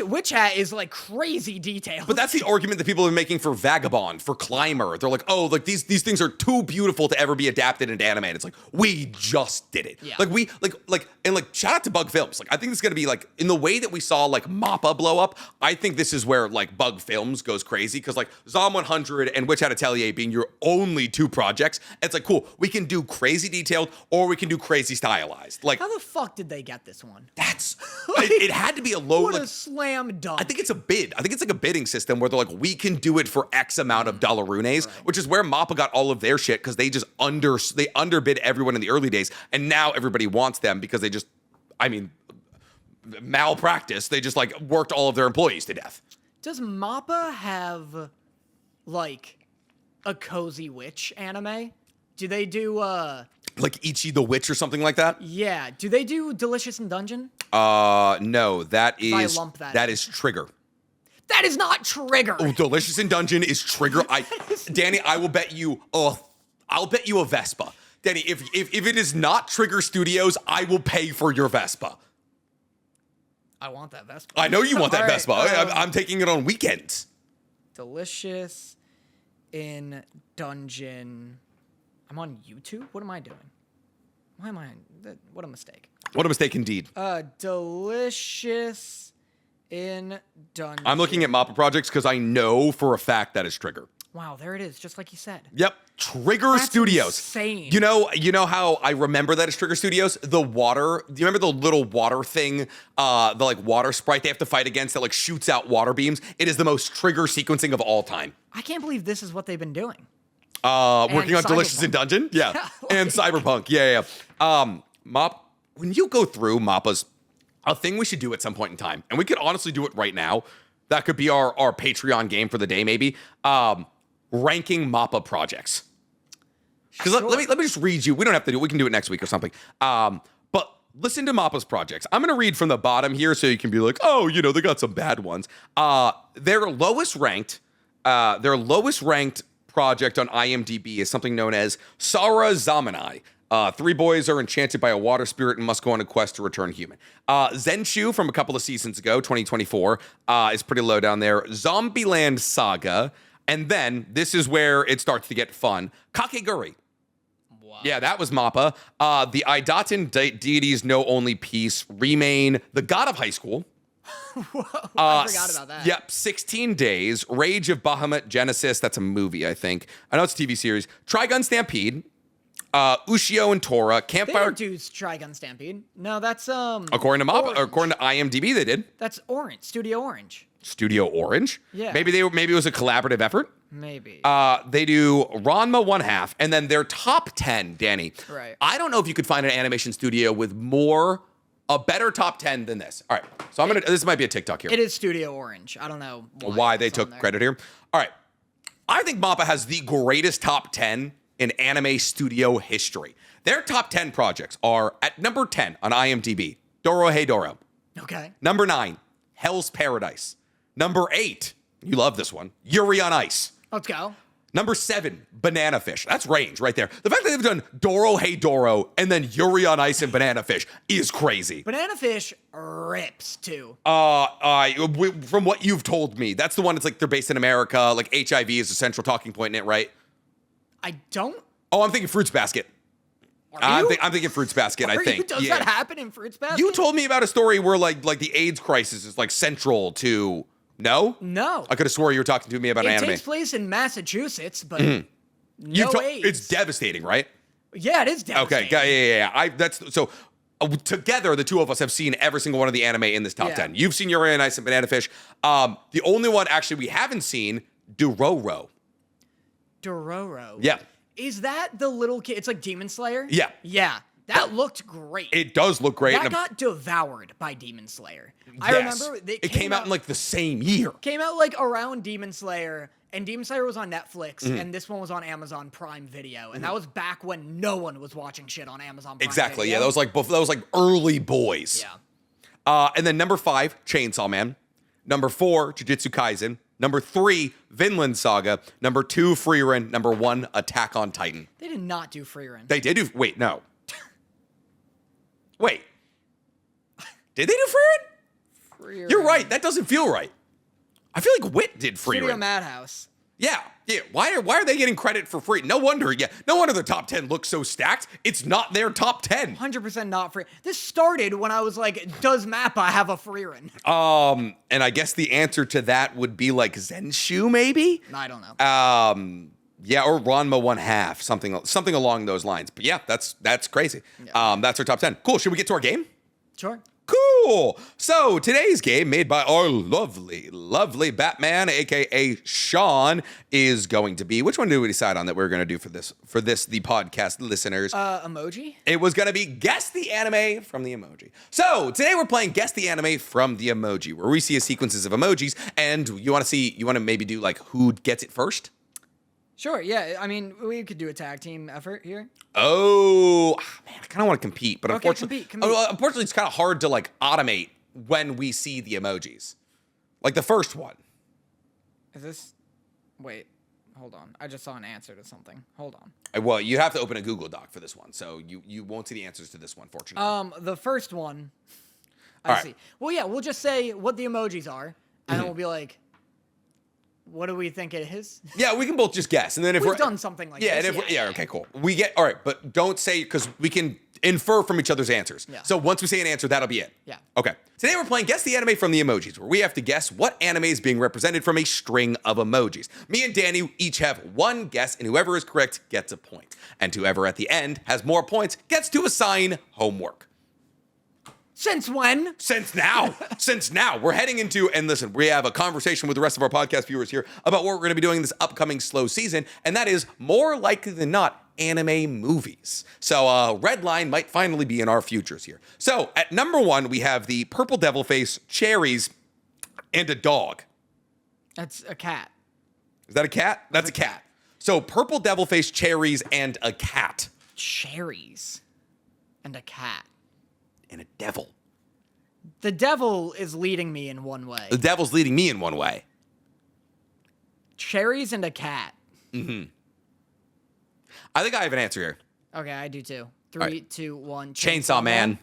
Witch Hat is like crazy detailed. But that's the argument that people are making for Vagabond, for Climber. They're like, oh, like these things are too beautiful to ever be adapted into anime. And it's like, we just did it. Yeah. Like shout out to Bug Films. Like, I think it's gonna be like in the way that we saw like Mappa blow up. I think this is where like Bug Films goes crazy because like Zom 100 and Witch Hat Atelier being your only 2 projects, it's like cool. We can do crazy detailed or we can do crazy stylized. Like, how the fuck did they get this one? That's it had to be a low. What a slam dunk. I think it's a bid. I think it's like a bidding system where they're like, we can do it for X amount of dollarunes, which is where Mappa got all of their shit because they just underbid everyone in the early days, and now everybody wants them because they just, malpractice. They just like worked all of their employees to death. Does Mappa have, like, a Cozy Witch anime? Do they do, Like Ichi the Witch or something like that? Yeah. Do they do Delicious in Dungeon? No, that I is lump that that in. is Trigger. That is not Trigger. Oh, Delicious in Dungeon is Trigger. Danny, I will bet you. I'll bet you a Vespa, Danny. If it is not Trigger Studios, I will pay for your Vespa. I want that Vespa. I know you want that All right, Vespa. I'm taking it on weekends. Delicious in Dungeon. I'm on YouTube? What am I doing? Why am I on... What a mistake. What a mistake indeed. Delicious in Dungeon. I'm looking at Mappa projects because I know for a fact that is Trigger. Wow, there it is, just like you said. Yep, Trigger That's Studios. Insane. You know how I remember that as Trigger Studios? The water. Do you remember the little water thing? The like water sprite they have to fight against that like shoots out water beams. It is the most Trigger sequencing of all time. I can't believe this is what they've been doing. Working on Delicious in Dungeon, yeah, and Cyberpunk, yeah. When you go through Mappa's, a thing we should do at some point in time, and we could honestly do it right now. That could be our Patreon game for the day, maybe. Ranking Mappa projects. Because Sure. let me just read you. We don't have to do it. We can do it next week or something. But listen to Mappa's projects. I'm going to read from the bottom here so you can be like, oh, they got some bad ones. Their lowest ranked project on IMDb is something known as Sara Zamanai. 3 boys are enchanted by a water spirit and must go on a quest to return human. Zenshu from a couple of seasons ago, 2024, is pretty low down there. Zombieland Saga. And then, this is where it starts to get fun. Kakegurui. Wow. Yeah, that was Mappa. The Idotan deities know only peace. Remain. The God of High School. Whoa, I forgot about that. Yep, 16 Days. Rage of Bahamut Genesis. That's a movie, I think. I know it's a TV series. Trigun Stampede. Ushio and Tora. They Campfire. didn't do Trigun Stampede. No, that's According to Mappa, according to IMDb, they did. That's Orange, Studio Orange. Studio Orange. Yeah. Maybe it was a collaborative effort. Maybe. They do Ranma 1/2, and then their top 10, Danny. Right. I don't know if you could find an animation studio with a better top 10 than this. All right. So this might be a TikTok here. It is Studio Orange. I don't know why they it's on took there. credit here. All right. I think Mappa has the greatest top 10 in anime studio history. Their top 10 projects are at number 10 on IMDb, Dorohei Doro. Okay. Number 9, Hell's Paradise. Number 8, you love this one, Yuri on Ice. Let's go. Number 7, Banana Fish. That's range right there. The fact that they've done Dorohei Doro and then Yuri on Ice and Banana Fish is crazy. Banana Fish rips too. From what you've told me, that's the one that's like they're based in America. Like HIV is a central talking point in it, right? I don't. Oh, I'm thinking Fruits Basket. I'm thinking Fruits Basket. I think. Does that happen in Fruits Basket? You told me about a story where like the AIDS crisis is like central to. No. I could have swore you were talking to me about an anime. It takes place in Massachusetts, but no AIDS. It's devastating, right? Yeah, it is devastating. Okay. Yeah. Together, the two of us have seen every single one of the anime in this top 10. You've seen Yuri on Ice and Banana Fish. The only one actually we haven't seen, Dororo. Dororo. Yeah. Is that the little kid? It's like Demon Slayer? Yeah. Yeah. That looked great. It does look great. That got devoured by Demon Slayer. I remember it came out in like the same year. Came out like around Demon Slayer, and Demon Slayer was on Netflix, and this one was on Amazon Prime Video, and that was back when no one was watching shit on Amazon Prime Exactly. Video. Yeah, that was like early boys. Yeah. And then number 5, Chainsaw Man. Number 4, Jujutsu Kaisen. Number 3, Vinland Saga. Number 2, Frieren. Number 1, Attack on Titan. They did not do Frieren. They did do. Wait, no. Wait. Did they do Frieren? You're right. That doesn't feel right. I feel like Wit did Frieren. Studio Madhouse. Yeah. Why are they getting credit for free? No wonder. Yeah. No wonder the top 10 looks so stacked. It's not their top 10. 100% not free. This started when I was like, does Mappa have a Frieren? And I guess the answer to that would be like Zenshu, maybe? I don't know. Yeah, or Ranma 1/2, something along those lines. But yeah, that's crazy. Yeah. That's our top 10. Cool. Should we get to our game? Sure. Cool. Cool. So today's game, made by our lovely Batman, aka Sean, is going to be, which one did we decide on that we are going to do for this, the podcast listeners? Emoji? It was going to be Guess the Anime from the Emoji. So today we're playing Guess the Anime from the Emoji, where we see a sequences of emojis, and you want to maybe do like who gets it first? Sure, yeah. I mean, we could do a tag team effort here. Oh, man, I kind of want to compete, but Okay, unfortunately, compete. unfortunately, it's kind of hard to like automate when we see the emojis. Like the first one. Is this... Wait, hold on. I just saw an answer to something. Hold on. Well, you have to open a Google Doc for this one, so you won't see the answers to this one, fortunately. The first one... All I right. see. Well, yeah, we'll just say what the emojis are, and then we'll be like... What do we think it is? Yeah, we can both just guess, and then if We've we're done something like yeah, this. and if okay, cool. We get all right, but don't say because we can infer from each other's answers. Yeah. So once we say an answer, that'll be it. Yeah. Okay. Today we're playing Guess the Anime from the Emojis, where we have to guess what anime is being represented from a string of emojis. Me and Danny each have one guess, and whoever is correct gets a point, and whoever at the end has more points gets to assign homework. Since when? Since now. We're heading into, and listen, we have a conversation with the rest of our podcast viewers here about what we're going to be doing this upcoming slow season, and that is more likely than not anime movies. So Red Line might finally be in our futures here. So at number 1, we have the Purple Devil Face, Cherries, and a dog. That's a cat. Is that a cat? That's a cat. So Purple Devil Face, Cherries, and a cat. Cherries. And a cat. And a devil. The devil is leading me in one way. The devil's leading me in one way. Cherries and a cat. Mm-hmm. I think I have an answer here. Okay, I do too. 3, right. 2, 1. Chainsaw Man.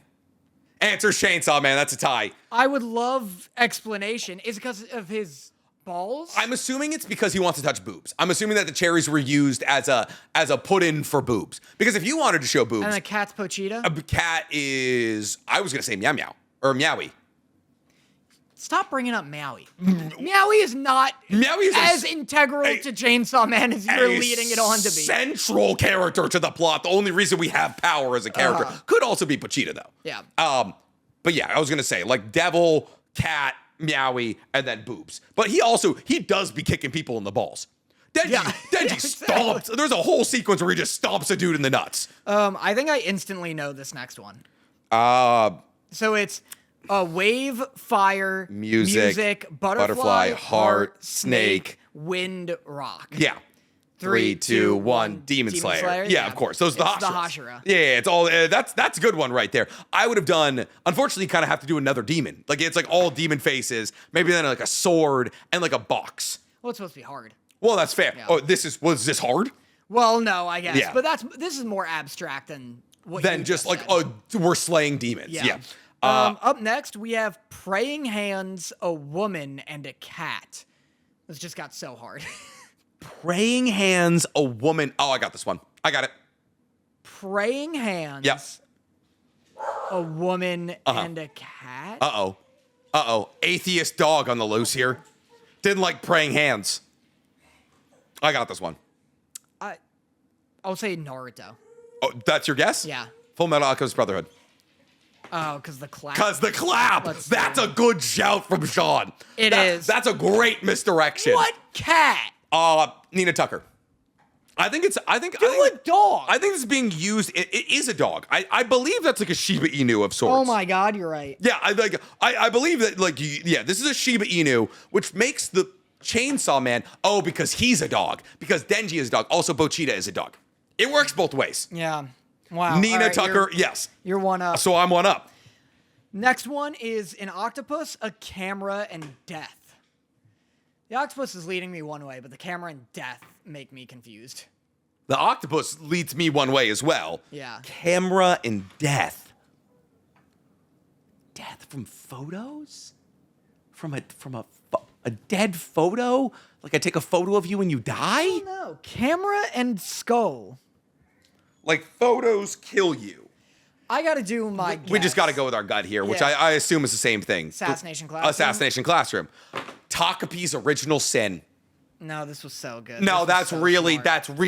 Answer Chainsaw Man. That's a tie. I would love explanation. Is it because of his balls? I'm assuming it's because he wants to touch boobs. I'm assuming that the cherries were used as a put-in for boobs. Because if you wanted to show boobs... And the cat's Pochita? A cat is... I was going to say Meow Meow. Or Meowie. Stop bringing up Meowie. Meowie is not as integral to Chainsaw Man as you're leading it on to be. Central character to the plot. The only reason we have power as a character. Could also be Pochita, though. Yeah. But yeah, I was going to say, like, devil, cat, Meowie, and then boobs. But he does be kicking people in the balls. Denji stomps. There's a whole sequence where he just stomps a dude in the nuts. I think I instantly know this next one. So it's wave, fire, music, butterfly, heart, snake, wind, rock. Yeah. 3, 2, 1. Demon Slayer. Yeah, of course. Those are the Hashira. Yeah, it's all. That's a good one right there. I would have done. Unfortunately, you kind of have to do another demon. Like it's like all demon faces. Maybe then like a sword and like a box. Well, it's supposed to be hard. Well, that's fair. Yeah. Oh, was this hard? Well, no, I guess. Yeah. But this is more abstract than what. Than you just like said. we're slaying demons. Yeah. Up next, we have praying hands, a woman, and a cat. This just got so hard. Praying hands, a woman. Oh, I got this one. I got it. Praying hands. Yep. A woman and a cat. Uh-oh. Atheist dog on the loose here. Didn't like praying hands. I got this one. I'll say Naruto. Oh, that's your guess? Yeah. Full Metal Alchemist Brotherhood. Oh, because the clap. That's a good shout from Sean. It is. That's a great misdirection. What cat? Nina Tucker. I think a dog. I think it's being used. It is a dog. I believe that's like a Shiba Inu of sorts. Oh my God, you're right. Yeah, I believe that this is a Shiba Inu, which makes the Chainsaw Man. Oh, because he's a dog. Because Denji is a dog. Also, Pochita is a dog. It works both ways. Yeah. Wow. Nina Tucker, yes. You're one up. So I'm one up. Next one is an octopus, a camera, and death. The octopus is leading me one way, but the camera and death make me confused. The octopus leads me one way as well. Yeah. Camera and death. Death from photos? From a dead photo? Like I take a photo of you and you die? No. Camera and skull. Like photos kill you. I gotta do my guess. We just gotta go with our gut here, which I assume is the same thing. Assassination Classroom. Assassination Classroom. Takapi's Original Sin. No, this was so good. No, that's really good because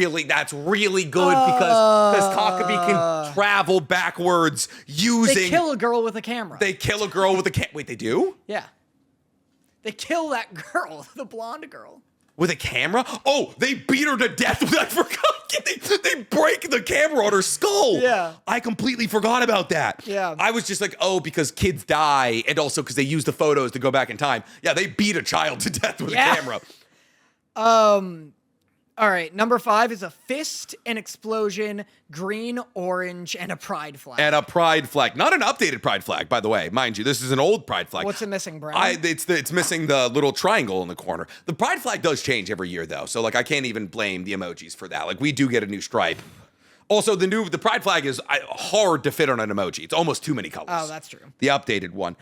Takabi can travel backwards using. They kill a girl with a camera. Wait, they do? Yeah. They kill that girl, the blonde girl. With a camera? Oh, they beat her to death. I forgot. They break the camera on her skull. Yeah. I completely forgot about that. Yeah. I was just like, oh, because kids die, and also because they use the photos to go back in time. Yeah, they beat a child to death with a camera. All right, number 5 is a fist, an explosion, green, orange, and a pride flag. And a pride flag. Not an updated pride flag, by the way. Mind you, this is an old pride flag. What's it missing, Brown? It's missing the little triangle in the corner. The pride flag does change every year, though. So, like, I can't even blame the emojis for that. Like, we do get a new stripe. Also, the pride flag is hard to fit on an emoji. It's almost too many colors. Oh, that's true. The updated one.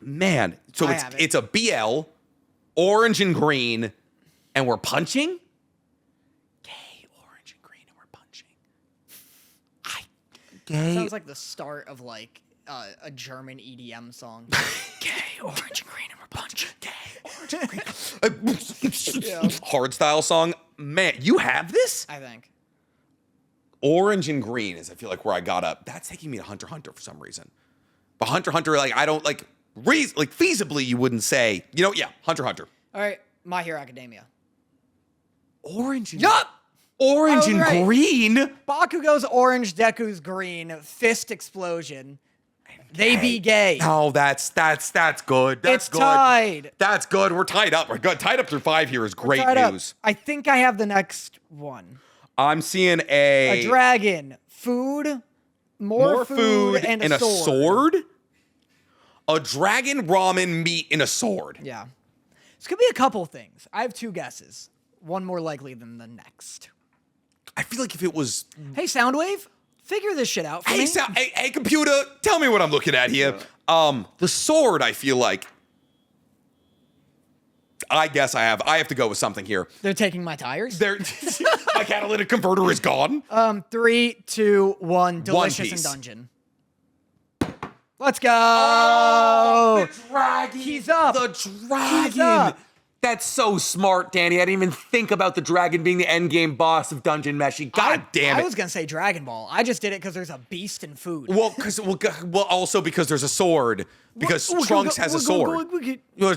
Man. So it's a BL, orange and green, and we're punching? Gay, orange, and green, and we're punching. Gay. Sounds like the start of, like, a German EDM song. Gay, orange, and green, and we're punching. Gay, orange, and green. Hard style song. Man, you have this? I think. Orange and green is, I feel like, where I got up. That's taking me to Hunter x Hunter for some reason. But Hunter x Hunter, like, I don't, like, feasibly, you wouldn't say, Hunter x Hunter. All right, My Hero Academia. Orange and Yup! Orange and green? Bakugo's orange, Deku's green, fist explosion. They be gay. No, that's good. That's good. Tied. That's good. We're tied up. We're good. Tied up through 5 here is great news. I think I have the next one. I'm seeing a dragon, food, more food, and a sword. A dragon, ramen, meat, and a sword. Yeah. This could be a couple things. I have 2 guesses. One more likely than the next. I feel like if it was... Hey, Soundwave, figure this shit out for me. Hey, computer, tell me what I'm looking at here. The sword, I feel like... I guess I have to go with something here. They're taking my tires? My catalytic converter is gone. 3, 2, 1. Delicious and Dungeon. Let's go! Oh, the dragon. He's up. The dragon. He's up. That's so smart, Danny. I didn't even think about the dragon being the end game boss of Dungeon Meshi. God damn it. I was going to say Dragon Ball. I just did it because there's a beast in food. Well, also because there's a sword. Because Trunks has a sword.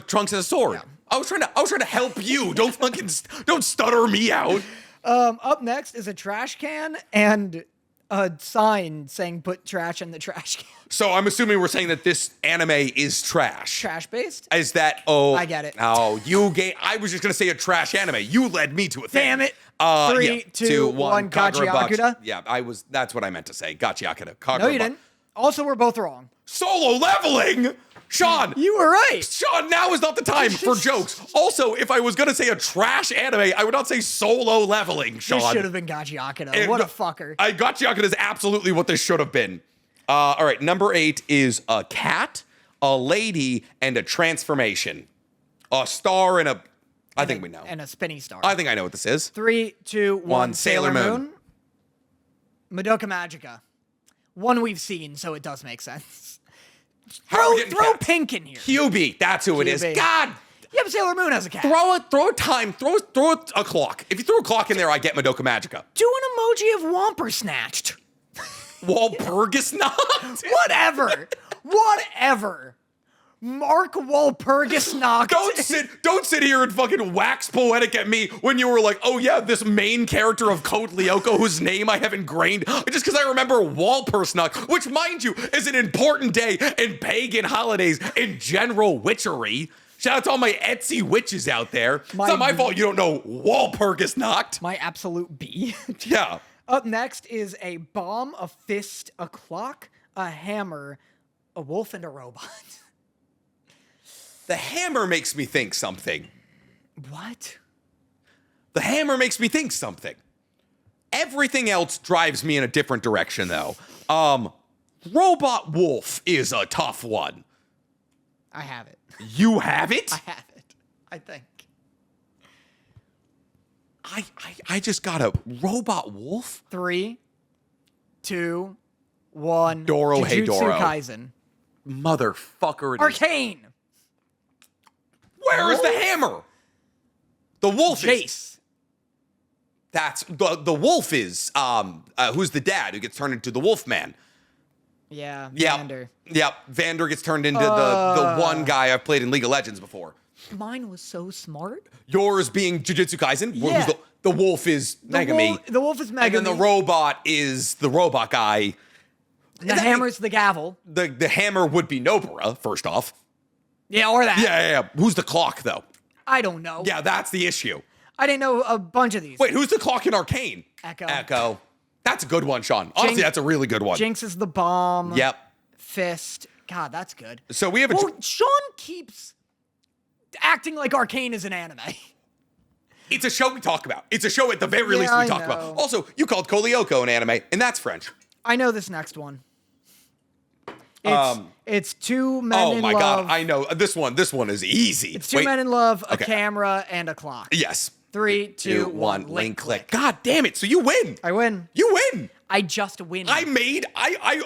Trunks has a sword. Yeah. I was trying to help you. Don't stutter me out. Up next is a trash can and a sign saying put trash in the trash can. So I'm assuming we're saying that this anime is trash. Trash based? Is that, oh. I get it. Oh, I was just going to say a trash anime. You led me to a thing. Damn it. 3, 2, 1, Gachiakuda. Yeah, that's what I meant to say. Gachiakuda. No, you didn't. Also, we're both wrong. Solo leveling? Sean. You were right. Sean, now is not the time for jokes. Also, if I was going to say a trash anime, I would not say solo leveling, Sean. This should have been Gachiakuda. What a fucker. Gachiakuda is absolutely what this should have been. All right, number 8 is a cat, a lady, and a transformation. A star and a... I think we know. And a spinny star. I think I know what this is. 3, 2, 1. Sailor Moon. Madoka Magica. One we've seen, so it does make sense. Throw Pink in here. QB, that's who it is. God. Yeah, but Sailor Moon has a cat. Throw a clock. If you throw a clock in there, I get Madoka Magica. Do an emoji of Whomper snatched. Walpurgisnacht? Whatever. Mark Walpurgisnacht. Don't sit here and fucking wax poetic at me when you were like, oh yeah, this main character of Code Lyoko, whose name I have ingrained, just because I remember Walpurgisnacht, which, mind you, is an important day in pagan holidays in general witchery. Shout out to all my Etsy witches out there. It's not my fault you don't know Walpurgisnacht. My absolute B. Yeah. Up next is a bomb, a fist, a clock, a hammer, a wolf, and a robot. The hammer makes me think something. What? The hammer makes me think something. Everything else drives me in a different direction, though. Robot wolf is a tough one. I have it. You have it? I have it. I think. I just got a robot wolf. 3, 2, 1. Doro Heidoro. Kaisen. Motherfucker. Arcane. Where is the hammer? The wolf Jace. is. That's the wolf is who's the dad who gets turned into the wolf man. Yeah, Yep. Vander. Yep. Vander gets turned into the one guy I've played in League of Legends before. Mine was so smart. Yours being Jujutsu Kaisen. Yeah. Who's the wolf is Megami. The wolf is Megami. And then the robot is the robot guy. The hammer's the gavel. The hammer would be Nobara, first off. Yeah, or that. Yeah. Who's the clock, though? I don't know. Yeah, that's the issue. I didn't know a bunch of these. Wait, who's the clock in Arcane? Echo. That's a good one, Sean. Honestly, that's a really good one. Jinx is the bomb. Yep. Fist. God, that's good. So we have Sean keeps acting like Arcane is an anime. It's a show we talk about. It's a show at the very least we talk about. Also, you called Lyoko an anime, and that's French. I know this next one. It's two men in love. Oh my god, I know. This one is easy. It's two men in love, a camera, and a clock. Yes. 3, 2, 1, link click. God damn it. So you win. I win. You win. I just win. I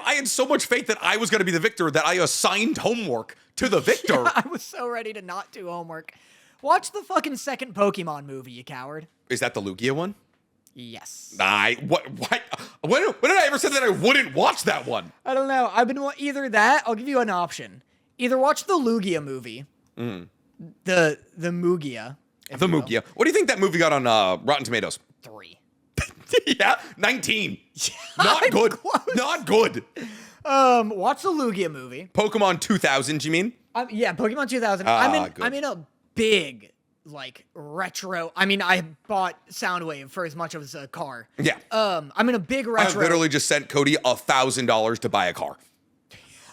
had so much faith that I was going to be the victor that I assigned homework to the victor. Yeah, I was so ready to not do homework. Watch the fucking second Pokemon movie, you coward. Is that the Lugia one? Yes. What? When did I ever say that I wouldn't watch that one? I don't know. I've been either that. I'll give you an option. Either watch the Lugia movie, the Mugia. The Mugia. What do you think that movie got on Rotten Tomatoes? 3. Yeah, 19. Not good. Close. Not good. Watch the Lugia movie. Pokemon 2000. You mean? Yeah, Pokemon 2000. I'm in a big retro. I mean, I bought Soundwave for as much as a car. Yeah. I'm in a big retro. I literally just sent Cody $1,000 to buy a car.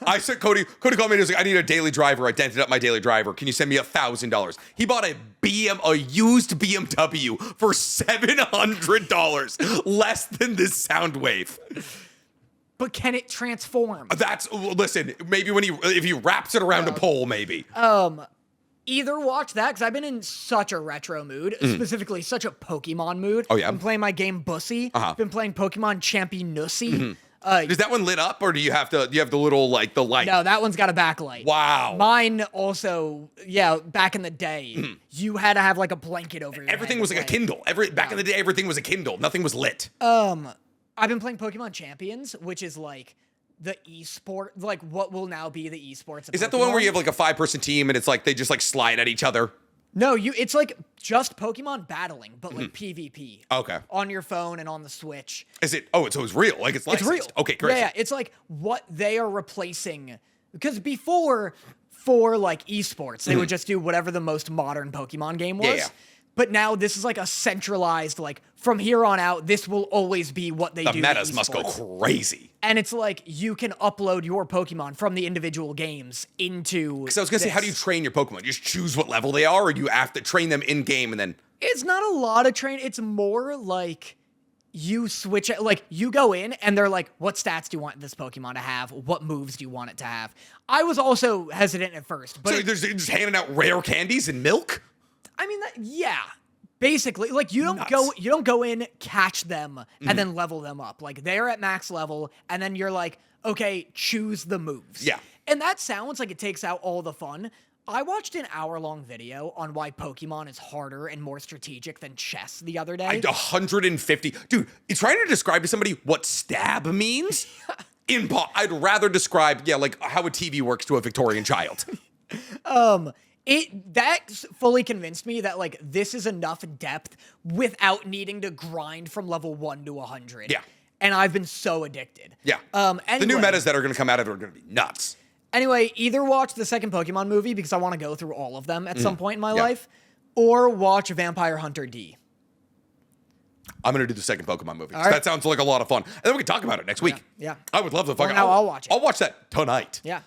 I said, Cody called me and he was like, I need a daily driver. I dented up my daily driver. Can you send me $1,000? He bought a used BMW for $700, less than this Soundwave. But can it transform? Listen, maybe if he wraps it around a pole, maybe. Either watch that, because I've been in such a retro mood, specifically such a Pokemon mood. Oh, yeah? I'm playing my game Bussy. I've been playing Pokemon Championussi. Is that one lit up, or do you have the little, the light? No, that one's got a backlight. Wow. Mine also, back in the day, you had to have, a blanket over your Everything head was like a Kindle. Back in the day, everything was a Kindle. Nothing was lit. I've been playing Pokemon Champions, which is, the esport, what will now be the esports of Is that the one where you have, a 5-person team, and it's they just, slide at each other? No, it's just Pokemon battling, but PvP. Okay. On your phone and on the Switch. Is it? Oh, so it's real. It's licensed. It's real. Okay, great. Yeah, it's what they are replacing. Because before, for esports, they would just do whatever the most modern Pokemon game was. Yeah. But now this is a centralized, from here on out, this will always be what they do. The metas must go crazy. And it's you can upload your Pokemon from the individual games into. Because I was going to say, how do you train your Pokemon? You just choose what level they are, or do you have to train them in game and then. It's not a lot of training. It's more you switch it. You go in and they're what stats do you want this Pokemon to have? What moves do you want it to have? I was also hesitant at first. But so they're just handing out rare candies and milk? I mean, yeah. Basically, you don't go in, catch them, and then level them up. They're at max level, and then you're okay, choose the moves. Yeah. And that sounds like it takes out all the fun. I watched an hour-long video on why Pokemon is harder and more strategic than chess the other day. 150. Dude, it's trying to describe to somebody what stab means. I'd rather describe, how a TV works to a Victorian child. That fully convinced me that this is enough depth without needing to grind from level 1 to 100. Yeah. And I've been so addicted. Yeah. Anyway, the new metas that are going to come out of it are going to be nuts. Anyway, either watch the second Pokemon movie because I want to go through all of them at some point in my life, or watch Vampire Hunter D. I'm going to do the second Pokemon movie. All right. That sounds like a lot of fun. And then we can talk about it next week. Yeah. I would love to fucking. Well, now I'll watch it. I'll watch that tonight. Yeah.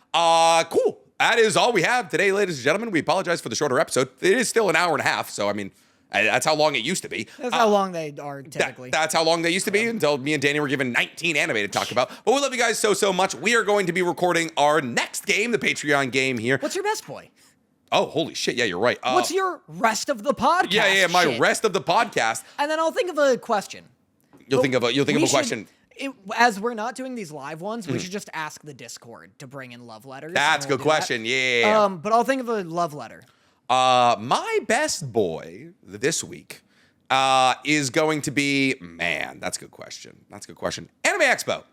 Cool. That is all we have today, ladies and gentlemen. We apologize for the shorter episode. It is still an hour and a half, so I mean, that's how long it used to be. That's how long they are typically. That's how long they used to be until me and Danny were given 19 anime to talk about. But we love you guys so much. We are going to be recording our next game, the Patreon game here. What's your best boy? Oh, holy shit. Yeah, you're right. What's your rest of the podcast? Yeah, my rest of the podcast. And then I'll think of a question. You'll think of a question. As we're not doing these live ones, we should just ask the Discord to bring in love letters. That's a good question. Yeah. But I'll think of a love letter. My best boy this week is going to be, man, that's a good question. Anime Expo,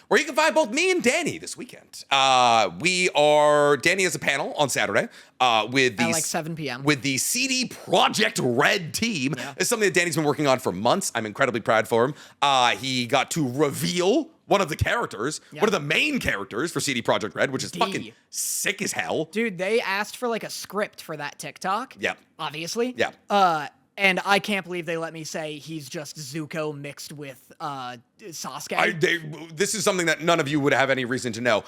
where you can find both me and Danny this weekend. Danny has a panel on Saturday with at like 7 p.m. with the CD Projekt Red team. Yeah. It's something that Danny's been working on for months. I'm incredibly proud for him. He got to reveal one of the characters, one of the main characters for CD Projekt Red, which is fucking sick as hell. Dude, they asked for like a script for that TikTok. Yeah. Obviously. Yeah. And I can't believe they let me say he's just Zuko mixed with Sasuke. This is something that none of you would have any reason to know.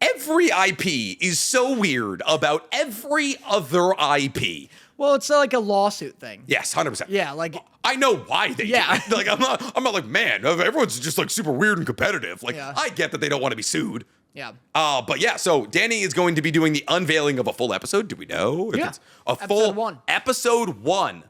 Every IP is so weird about every other IP. Well, it's like a lawsuit thing. Yes, 100%. Yeah, like I know why they do it. Like I'm not like, man, everyone's just like super weird and competitive. Like I get that they don't want to be sued. Yeah. But yeah, so Danny is going to be doing the unveiling of a full episode. Do we know? Yeah. It's a full episode 1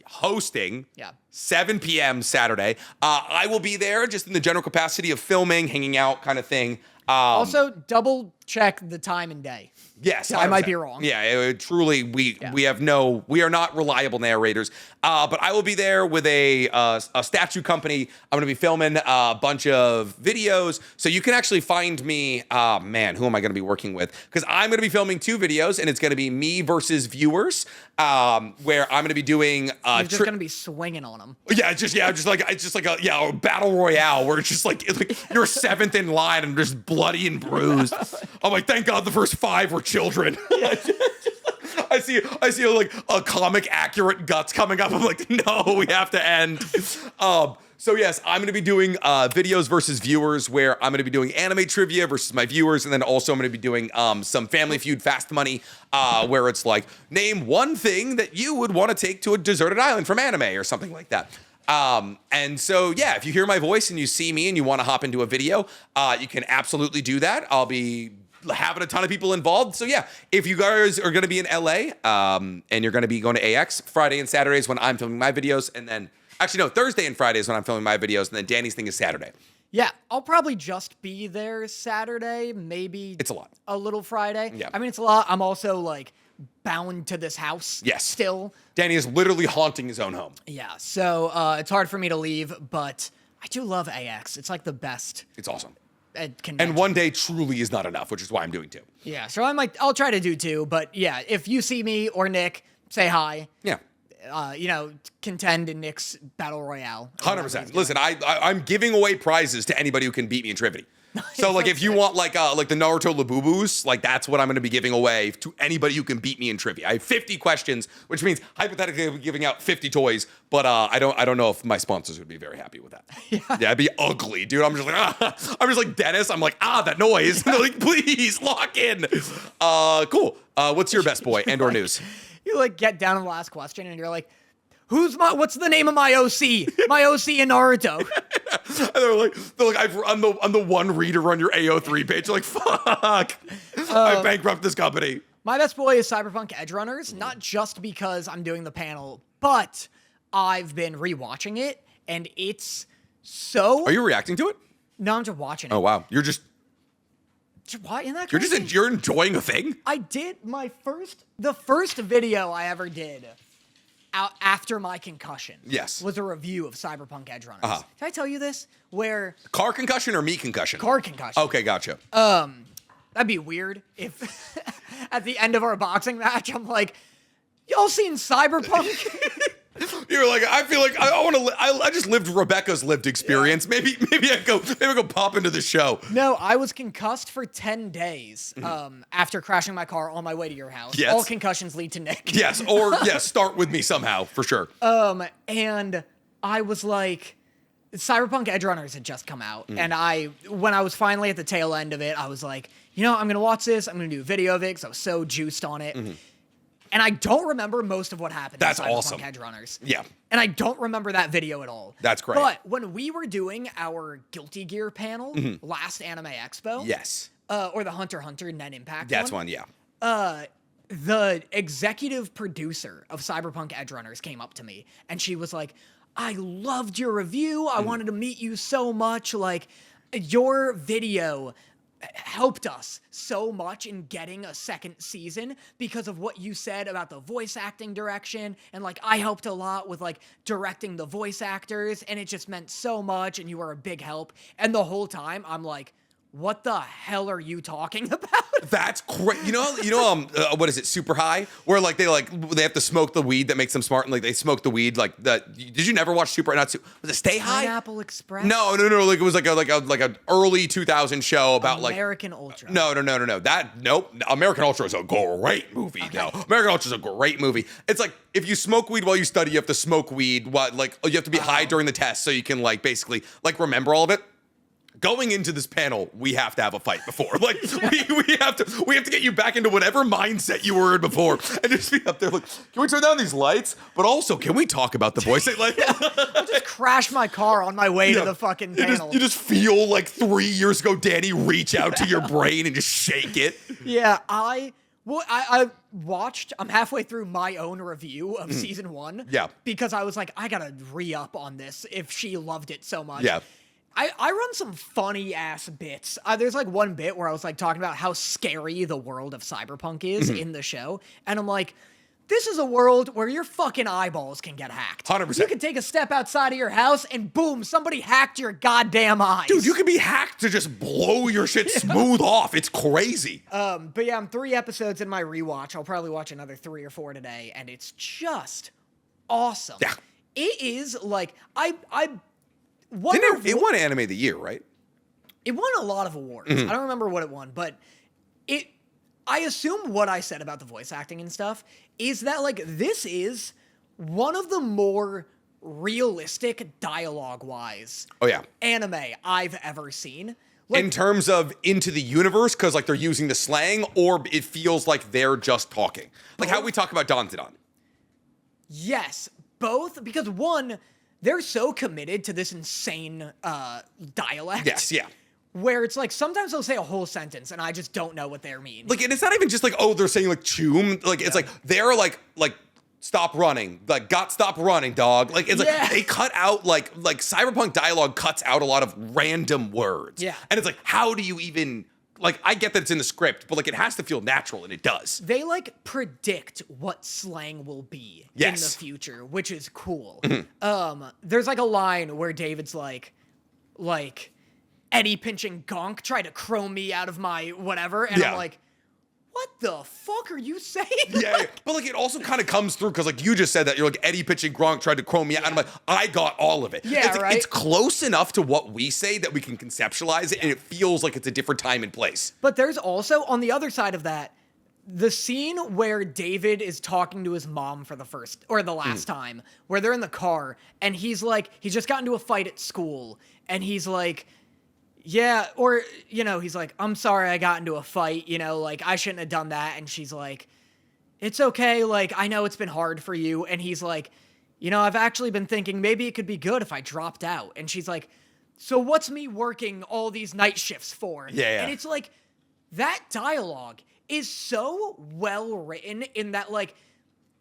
hosting 7 p.m. Saturday. I will be there just in the general capacity of filming, hanging out kind of thing. Also, double check the time and day. Yes, I might be wrong. Yeah, truly, we are not reliable narrators. But I will be there with a statue company. I'm going to be filming a bunch of videos, so you can actually find me. Man, who am I going to be working with? Because I'm going to be filming 2 videos, and it's going to be me versus viewers. Where I'm going to be doing. You're just going to be swinging on them. Yeah, it's just like a battle royale where it's just like you're 7th in line and just bloody and bruised. I'm like, thank God the first 5 were children. I see like a comic accurate guts coming up. I'm like, no, we have to end. So yes, I'm going to be doing videos versus viewers where I'm going to be doing anime trivia versus my viewers. And then also I'm going to be doing some Family Feud Fast Money where it's like, name one thing that you would want to take to a deserted island from anime or something like that. And so, yeah, if you hear my voice and you see me and you want to hop into a video, you can absolutely do that. I'll be having a ton of people involved. So yeah, if you guys are going to be in LA, and you're going to be going to AX Friday and Saturdays when I'm filming my videos, and then actually no, Thursday and Fridays when I'm filming my videos, and then Danny's thing is Saturday. Yeah, I'll probably just be there Saturday, maybe it's a lot. A little Friday. Yeah. I mean, it's a lot. I'm also like bound to this house. Yes. Still. Danny is literally haunting his own home. Yeah. So it's hard for me to leave, but I do love AX. It's like the best. It's awesome. And one day truly is not enough, which is why I'm doing 2. Yeah. So I'll try to do 2, but yeah, if you see me or Nick, say hi. Yeah. Contend in Nick's Battle Royale. 100%. Listen, I'm giving away prizes to anybody who can beat me in trivia. So like if you want like the Naruto Labubus, like that's what I'm going to be giving away to anybody who can beat me in trivia. I have 50 questions, which means hypothetically I'm giving out 50 toys, but I don't know if my sponsors would be very happy with that. Yeah, it'd be ugly, dude. I'm just like I'm just like Dennis. I'm like that noise. And they're like, please lock in. Cool. What's your best boy and or news? You like get down to the last question and you're like, what's the name of my OC? My OC in Naruto. And they're like, I'm the one reader on your AO3 page. They're like, fuck. I bankrupt this company. My best boy is Cyberpunk Edgerunners, not just because I'm doing the panel, but I've been rewatching it, and it's so... Are you reacting to it? No, I'm just watching it. Oh, wow. You're just... Why, isn't that crazy? You're enjoying a thing? I did the first video I ever did after my concussion. Yes. Was a review of Cyberpunk Edgerunners. Did I tell you this? Where... Car concussion or me concussion? Car concussion. Okay, gotcha. That'd be weird if at the end of our boxing match, I'm like, y'all seen Cyberpunk? You're like, I feel like I just lived Rebecca's lived experience. Yeah. Maybe I go pop into the show. No, I was concussed for 10 days after crashing my car on my way to your house. Yes. All concussions lead to Nick. Yes, or yes, start with me somehow, for sure. And I was like, Cyberpunk Edgerunners had just come out, and when I was finally at the tail end of it, I was like, I'm gonna watch this, I'm gonna do a video of it, because I was so juiced on it. And I don't remember most of what happened in Cyberpunk Edgerunners. Yeah. And I don't remember that video at all. That's great. But when we were doing our Guilty Gear panel, last Anime Expo. Yes. Or the Hunter x Hunter Net Impact That's one, yeah. The executive producer of Cyberpunk Edgerunners came up to me, and she was like, I loved your review. I wanted to meet you so much. Like, your video helped us so much in getting a second season because of what you said about the voice acting direction. And like, I helped a lot with like directing the voice actors, and it just meant so much, and you were a big help. And the whole time I'm like, what the hell are you talking about? That's great. What is it? Super High, where like they have to smoke the weed that makes them smart, and like they smoke the weed like that. Did you never watch Super? Not Super. Was it Stay High? Pineapple Express. No. Like it was like an early 2000 show about American Ultra. No. Nope. American Ultra is a great movie. Okay. No, American Ultra is a great movie. It's like if you smoke weed while you study, you have to smoke weed. You have to be high during the test so you can like basically like remember all of it. Going into this panel, we have to have a fight before. Like we have to get you back into whatever mindset you were in before, and just be up there like, can we turn down these lights? But also, can we talk about the voice? Like, I'll just crash my car on my way to the fucking panel. You just feel like 3 years ago, Danny reach out to your brain and just shake it. Yeah, I watched, I'm halfway through my own review of season 1. Yeah. Because I was like, I gotta re-up on this if she loved it so much. Yeah. I run some funny ass bits. There's like one bit where I was like talking about how scary the world of cyberpunk is in the show. And I'm like, this is a world where your fucking eyeballs can get hacked. 100%. You can take a step outside of your house and boom, somebody hacked your goddamn eyes. Dude, you can be hacked to just blow your shit smooth off. It's crazy. But yeah, I'm 3 episodes in my rewatch. I'll probably watch another 3 or 4 today, and it's just awesome. Yeah. It is like it won Anime of the Year, right? It won a lot of awards. I don't remember what it won, but I assume what I said about the voice acting and stuff is that like this is one of the more realistic dialogue-wise anime I've ever seen. Like, in terms of into the universe, because like they're using the slang, or it feels like they're just talking. Like how we talk about Danzidon. Yes, both, because one, they're so committed to this insane dialect. Yes, yeah. Where it's like, sometimes they'll say a whole sentence and I just don't know what they mean. Like, and it's not even just like, oh, they're saying like choom. Like, it's like, they're like, stop running. Like, stop running, dog. Like, it's like, they cut out, like cyberpunk dialogue cuts out a lot of random words. Yeah. And it's like, how do you even, like, I get that it's in the script, but like, it has to feel natural, and it does. They like predict what slang will be in the future, which is cool. There's like a line where David's like, Eddie pinching gonk tried to chrome me out of my whatever, and I'm like, what the fuck are you saying? Yeah, but like it also kind of comes through because like you just said that you're like Eddie pitching Gronk tried to chrome me out, and I'm like, I got all of it. Yeah, it's like, right. It's close enough to what we say that we can conceptualize it, and it feels like it's a different time and place. But there's also on the other side of that, the scene where David is talking to his mom for the first or the last time, where they're in the car, and he's like, he's just gotten into a fight at school, and he's like, yeah, or, you know, he's like, I'm sorry I got into a fight, you know, like, I shouldn't have done that. And she's like, it's okay, like, I know it's been hard for you. And he's like, you know, I've actually been thinking maybe it could be good if I dropped out. And she's like, so what's me working all these night shifts for? Yeah. And it's like, that dialogue is so well written in that, like,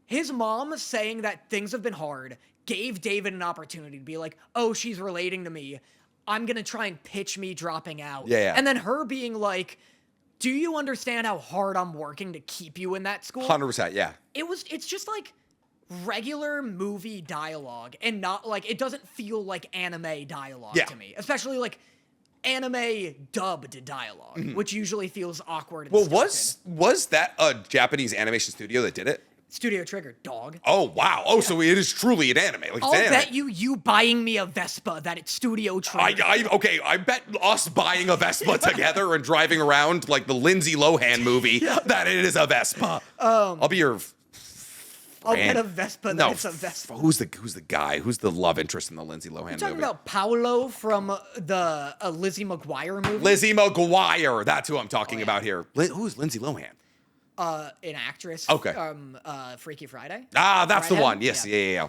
his mom saying that things have been hard gave David an opportunity to be like, oh, she's relating to me. I'm going to try and pitch me dropping out. Yeah. And then her being like, do you understand how hard I'm working to keep you in that school? 100%, yeah. It's just like regular movie dialogue, and not like, it doesn't feel like anime dialogue to me. Especially like anime dubbed dialogue, which usually feels awkward and stilted. Was that a Japanese animation studio that did it? Studio Trigger, dog. Oh, wow. Oh, so it is truly an anime. Like, I'll bet you buying me a Vespa that it's Studio Trigger. I bet us buying a Vespa together and driving around like the Lindsay Lohan movie that it is a Vespa. I'll be your I'll get a Vespa that's a Vespa. Who's the guy? Who's the love interest in the Lindsay Lohan movie? You're talking about Paolo from the Lizzie McGuire movie? Lizzie McGuire. That's who I'm talking about here. Who's Lindsay Lohan? An actress. Okay. Freaky Friday. That's the one. Yes. Yeah.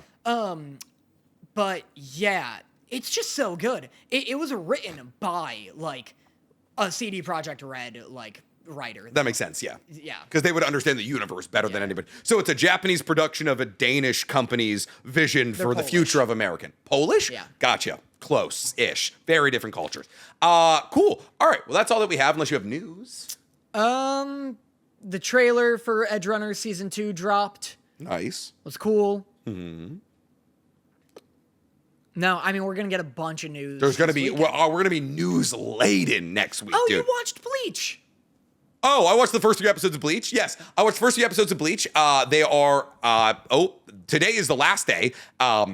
But yeah, it's just so good. It was written by like a CD Projekt Red like writer. That makes sense. Yeah. Yeah. Because they would understand the universe better than anybody. So it's a Japanese production of a Danish company's vision for the future of American. Polish? Yeah. Gotcha. close-ish. Very different cultures. Cool. All right. Well, that's all that we have, unless you have news. The trailer for Edge Runners Season 2 dropped. Nice. It was cool. No, I mean, we're going to get a bunch of news. There's going to be, we're going to be news-laden next week, dude. You watched Bleach. Oh, I watched the first 3 episodes of Bleach. Yes, I watched the first 3 episodes of Bleach. They are, today is the last day,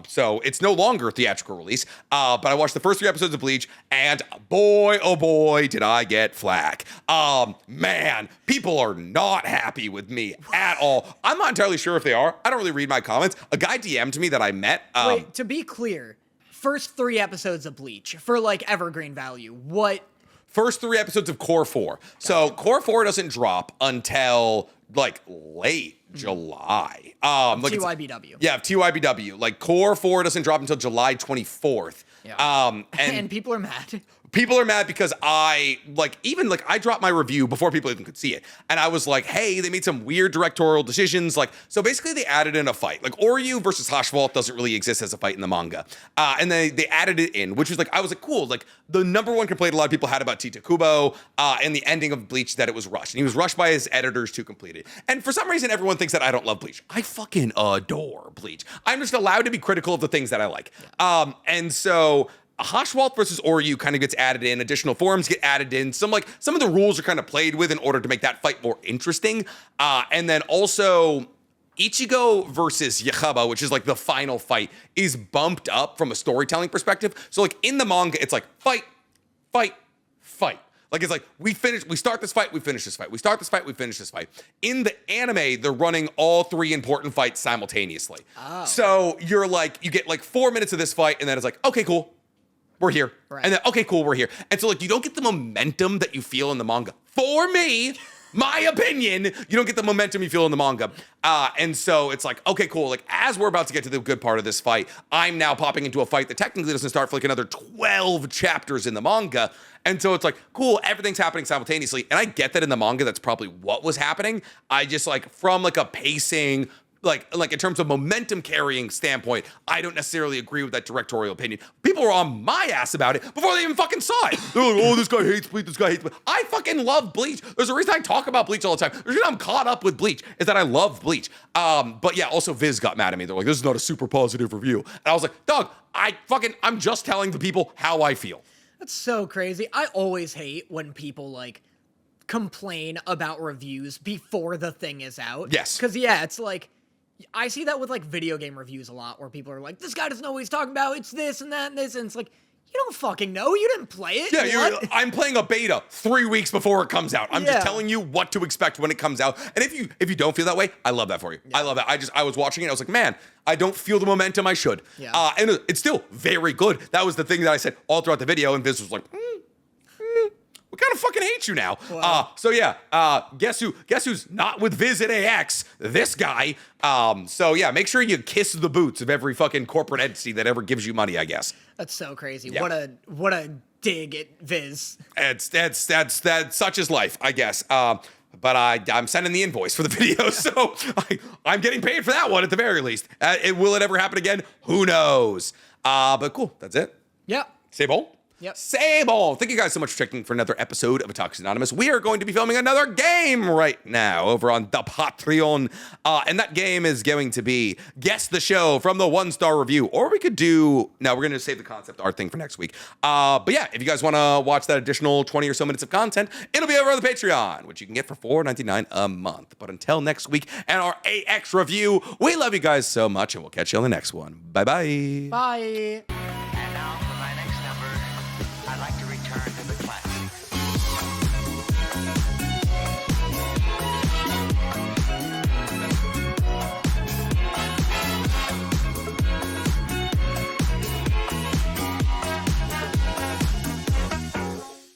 so it's no longer a theatrical release. But I watched the first 3 episodes of Bleach, and boy, oh boy, did I get flack. Man, people are not happy with me at all. I'm not entirely sure if they are. I don't really read my comments. A guy DM'd me that I met. Wait, to be clear, first 3 episodes of Bleach for like evergreen value. What? First 3 episodes of Core 4. Gotcha. So Core 4 doesn't drop until like late July. Like TYBW. Yeah, TYBW. Like Core 4 doesn't drop until July 24th. Yeah. And people are mad. People are mad because I dropped my review before people even could see it. And I was like, hey, they made some weird directorial decisions. Like, so basically they added in a fight. Like Oryu versus Hashwalt doesn't really exist as a fight in the manga. And they added it in, which was like, I was like, cool. Like the number one complaint a lot of people had about Tita Kubo and the ending of Bleach, that it was rushed. And he was rushed by his editors to complete it. And for some reason, everyone thinks that I don't love Bleach. I fucking adore Bleach. I'm just allowed to be critical of the things that I like. Yeah. And so Hashwalt versus Oryu kind of gets added in. Additional forms get added in. Some of the rules are kind of played with in order to make that fight more interesting. And then also Ichigo versus Yakuba, which is like the final fight, is bumped up from a storytelling perspective. So like in the manga, it's like fight, fight, fight. Like it's like we start this fight, we finish this fight. We start this fight, we finish this fight. In the anime, they're running all 3 important fights simultaneously. Oh. So you get like 4 minutes of this fight, and then it's like, okay, cool. We're here. Right. And then, okay, cool, we're here. And so, like, you don't get the momentum that you feel in the manga. For me, my opinion, you don't get the momentum you feel in the manga. And so it's like, okay, cool. Like, as we're about to get to the good part of this fight, I'm now popping into a fight that technically doesn't start for like another 12 chapters in the manga. And so it's like, cool, everything's happening simultaneously. And I get that in the manga, that's probably what was happening. I just, like, from like a pacing, like in terms of momentum carrying standpoint, I don't necessarily agree with that directorial opinion. People were on my ass about it before they even fucking saw it. They're like, oh, this guy hates Bleach, this guy hates Bleach. I fucking love Bleach. There's a reason I talk about Bleach all the time. The reason I'm caught up with Bleach is that I love Bleach. But yeah, also Viz got mad at me. They're like, this is not a super positive review. And I was like, dog, I'm just telling the people how I feel. That's so crazy. I always hate when people like complain about reviews before the thing is out. Yes. Because yeah, it's like, I see that with like video game reviews a lot, where people are like, this guy doesn't know what he's talking about, it's this and that and this, and it's like, you don't fucking know, you didn't play it. Yeah, I'm playing a beta 3 weeks before it comes out. I'm just telling you what to expect when it comes out. And if you don't feel that way, I love that for you. Yeah. I love that. I was watching it, I was like, man, I don't feel the momentum I should. Yeah. And it's still very good. That was the thing that I said all throughout the video, and Viz was like, we kind of fucking hate you now. Wow. So yeah, guess who's not with Viz at AX? This guy. So yeah, make sure you kiss the boots of every fucking corporate entity that ever gives you money, I guess. That's so crazy. Yeah. What a dig at Viz. That's such is life, I guess. But I'm sending the invoice for the video, so I'm getting paid for that one at the very least. Will it ever happen again? Who knows? But cool, that's it. Yep. Stay bold. Yep. Sable. Thank you guys so much for checking for another episode of Otakus Anonymous. We are going to be filming another game right now over on the Patreon. And that game is going to be Guess the Show from the 1-star review. Or we could do, no, we're going to save the concept art thing for next week. But yeah, if you guys want to watch that additional 20 or so minutes of content, it'll be over on the Patreon, which you can get for $4.99 a month. But until next week and our AX review, we love you guys so much, and we'll catch you on the next one. Bye-bye. Bye.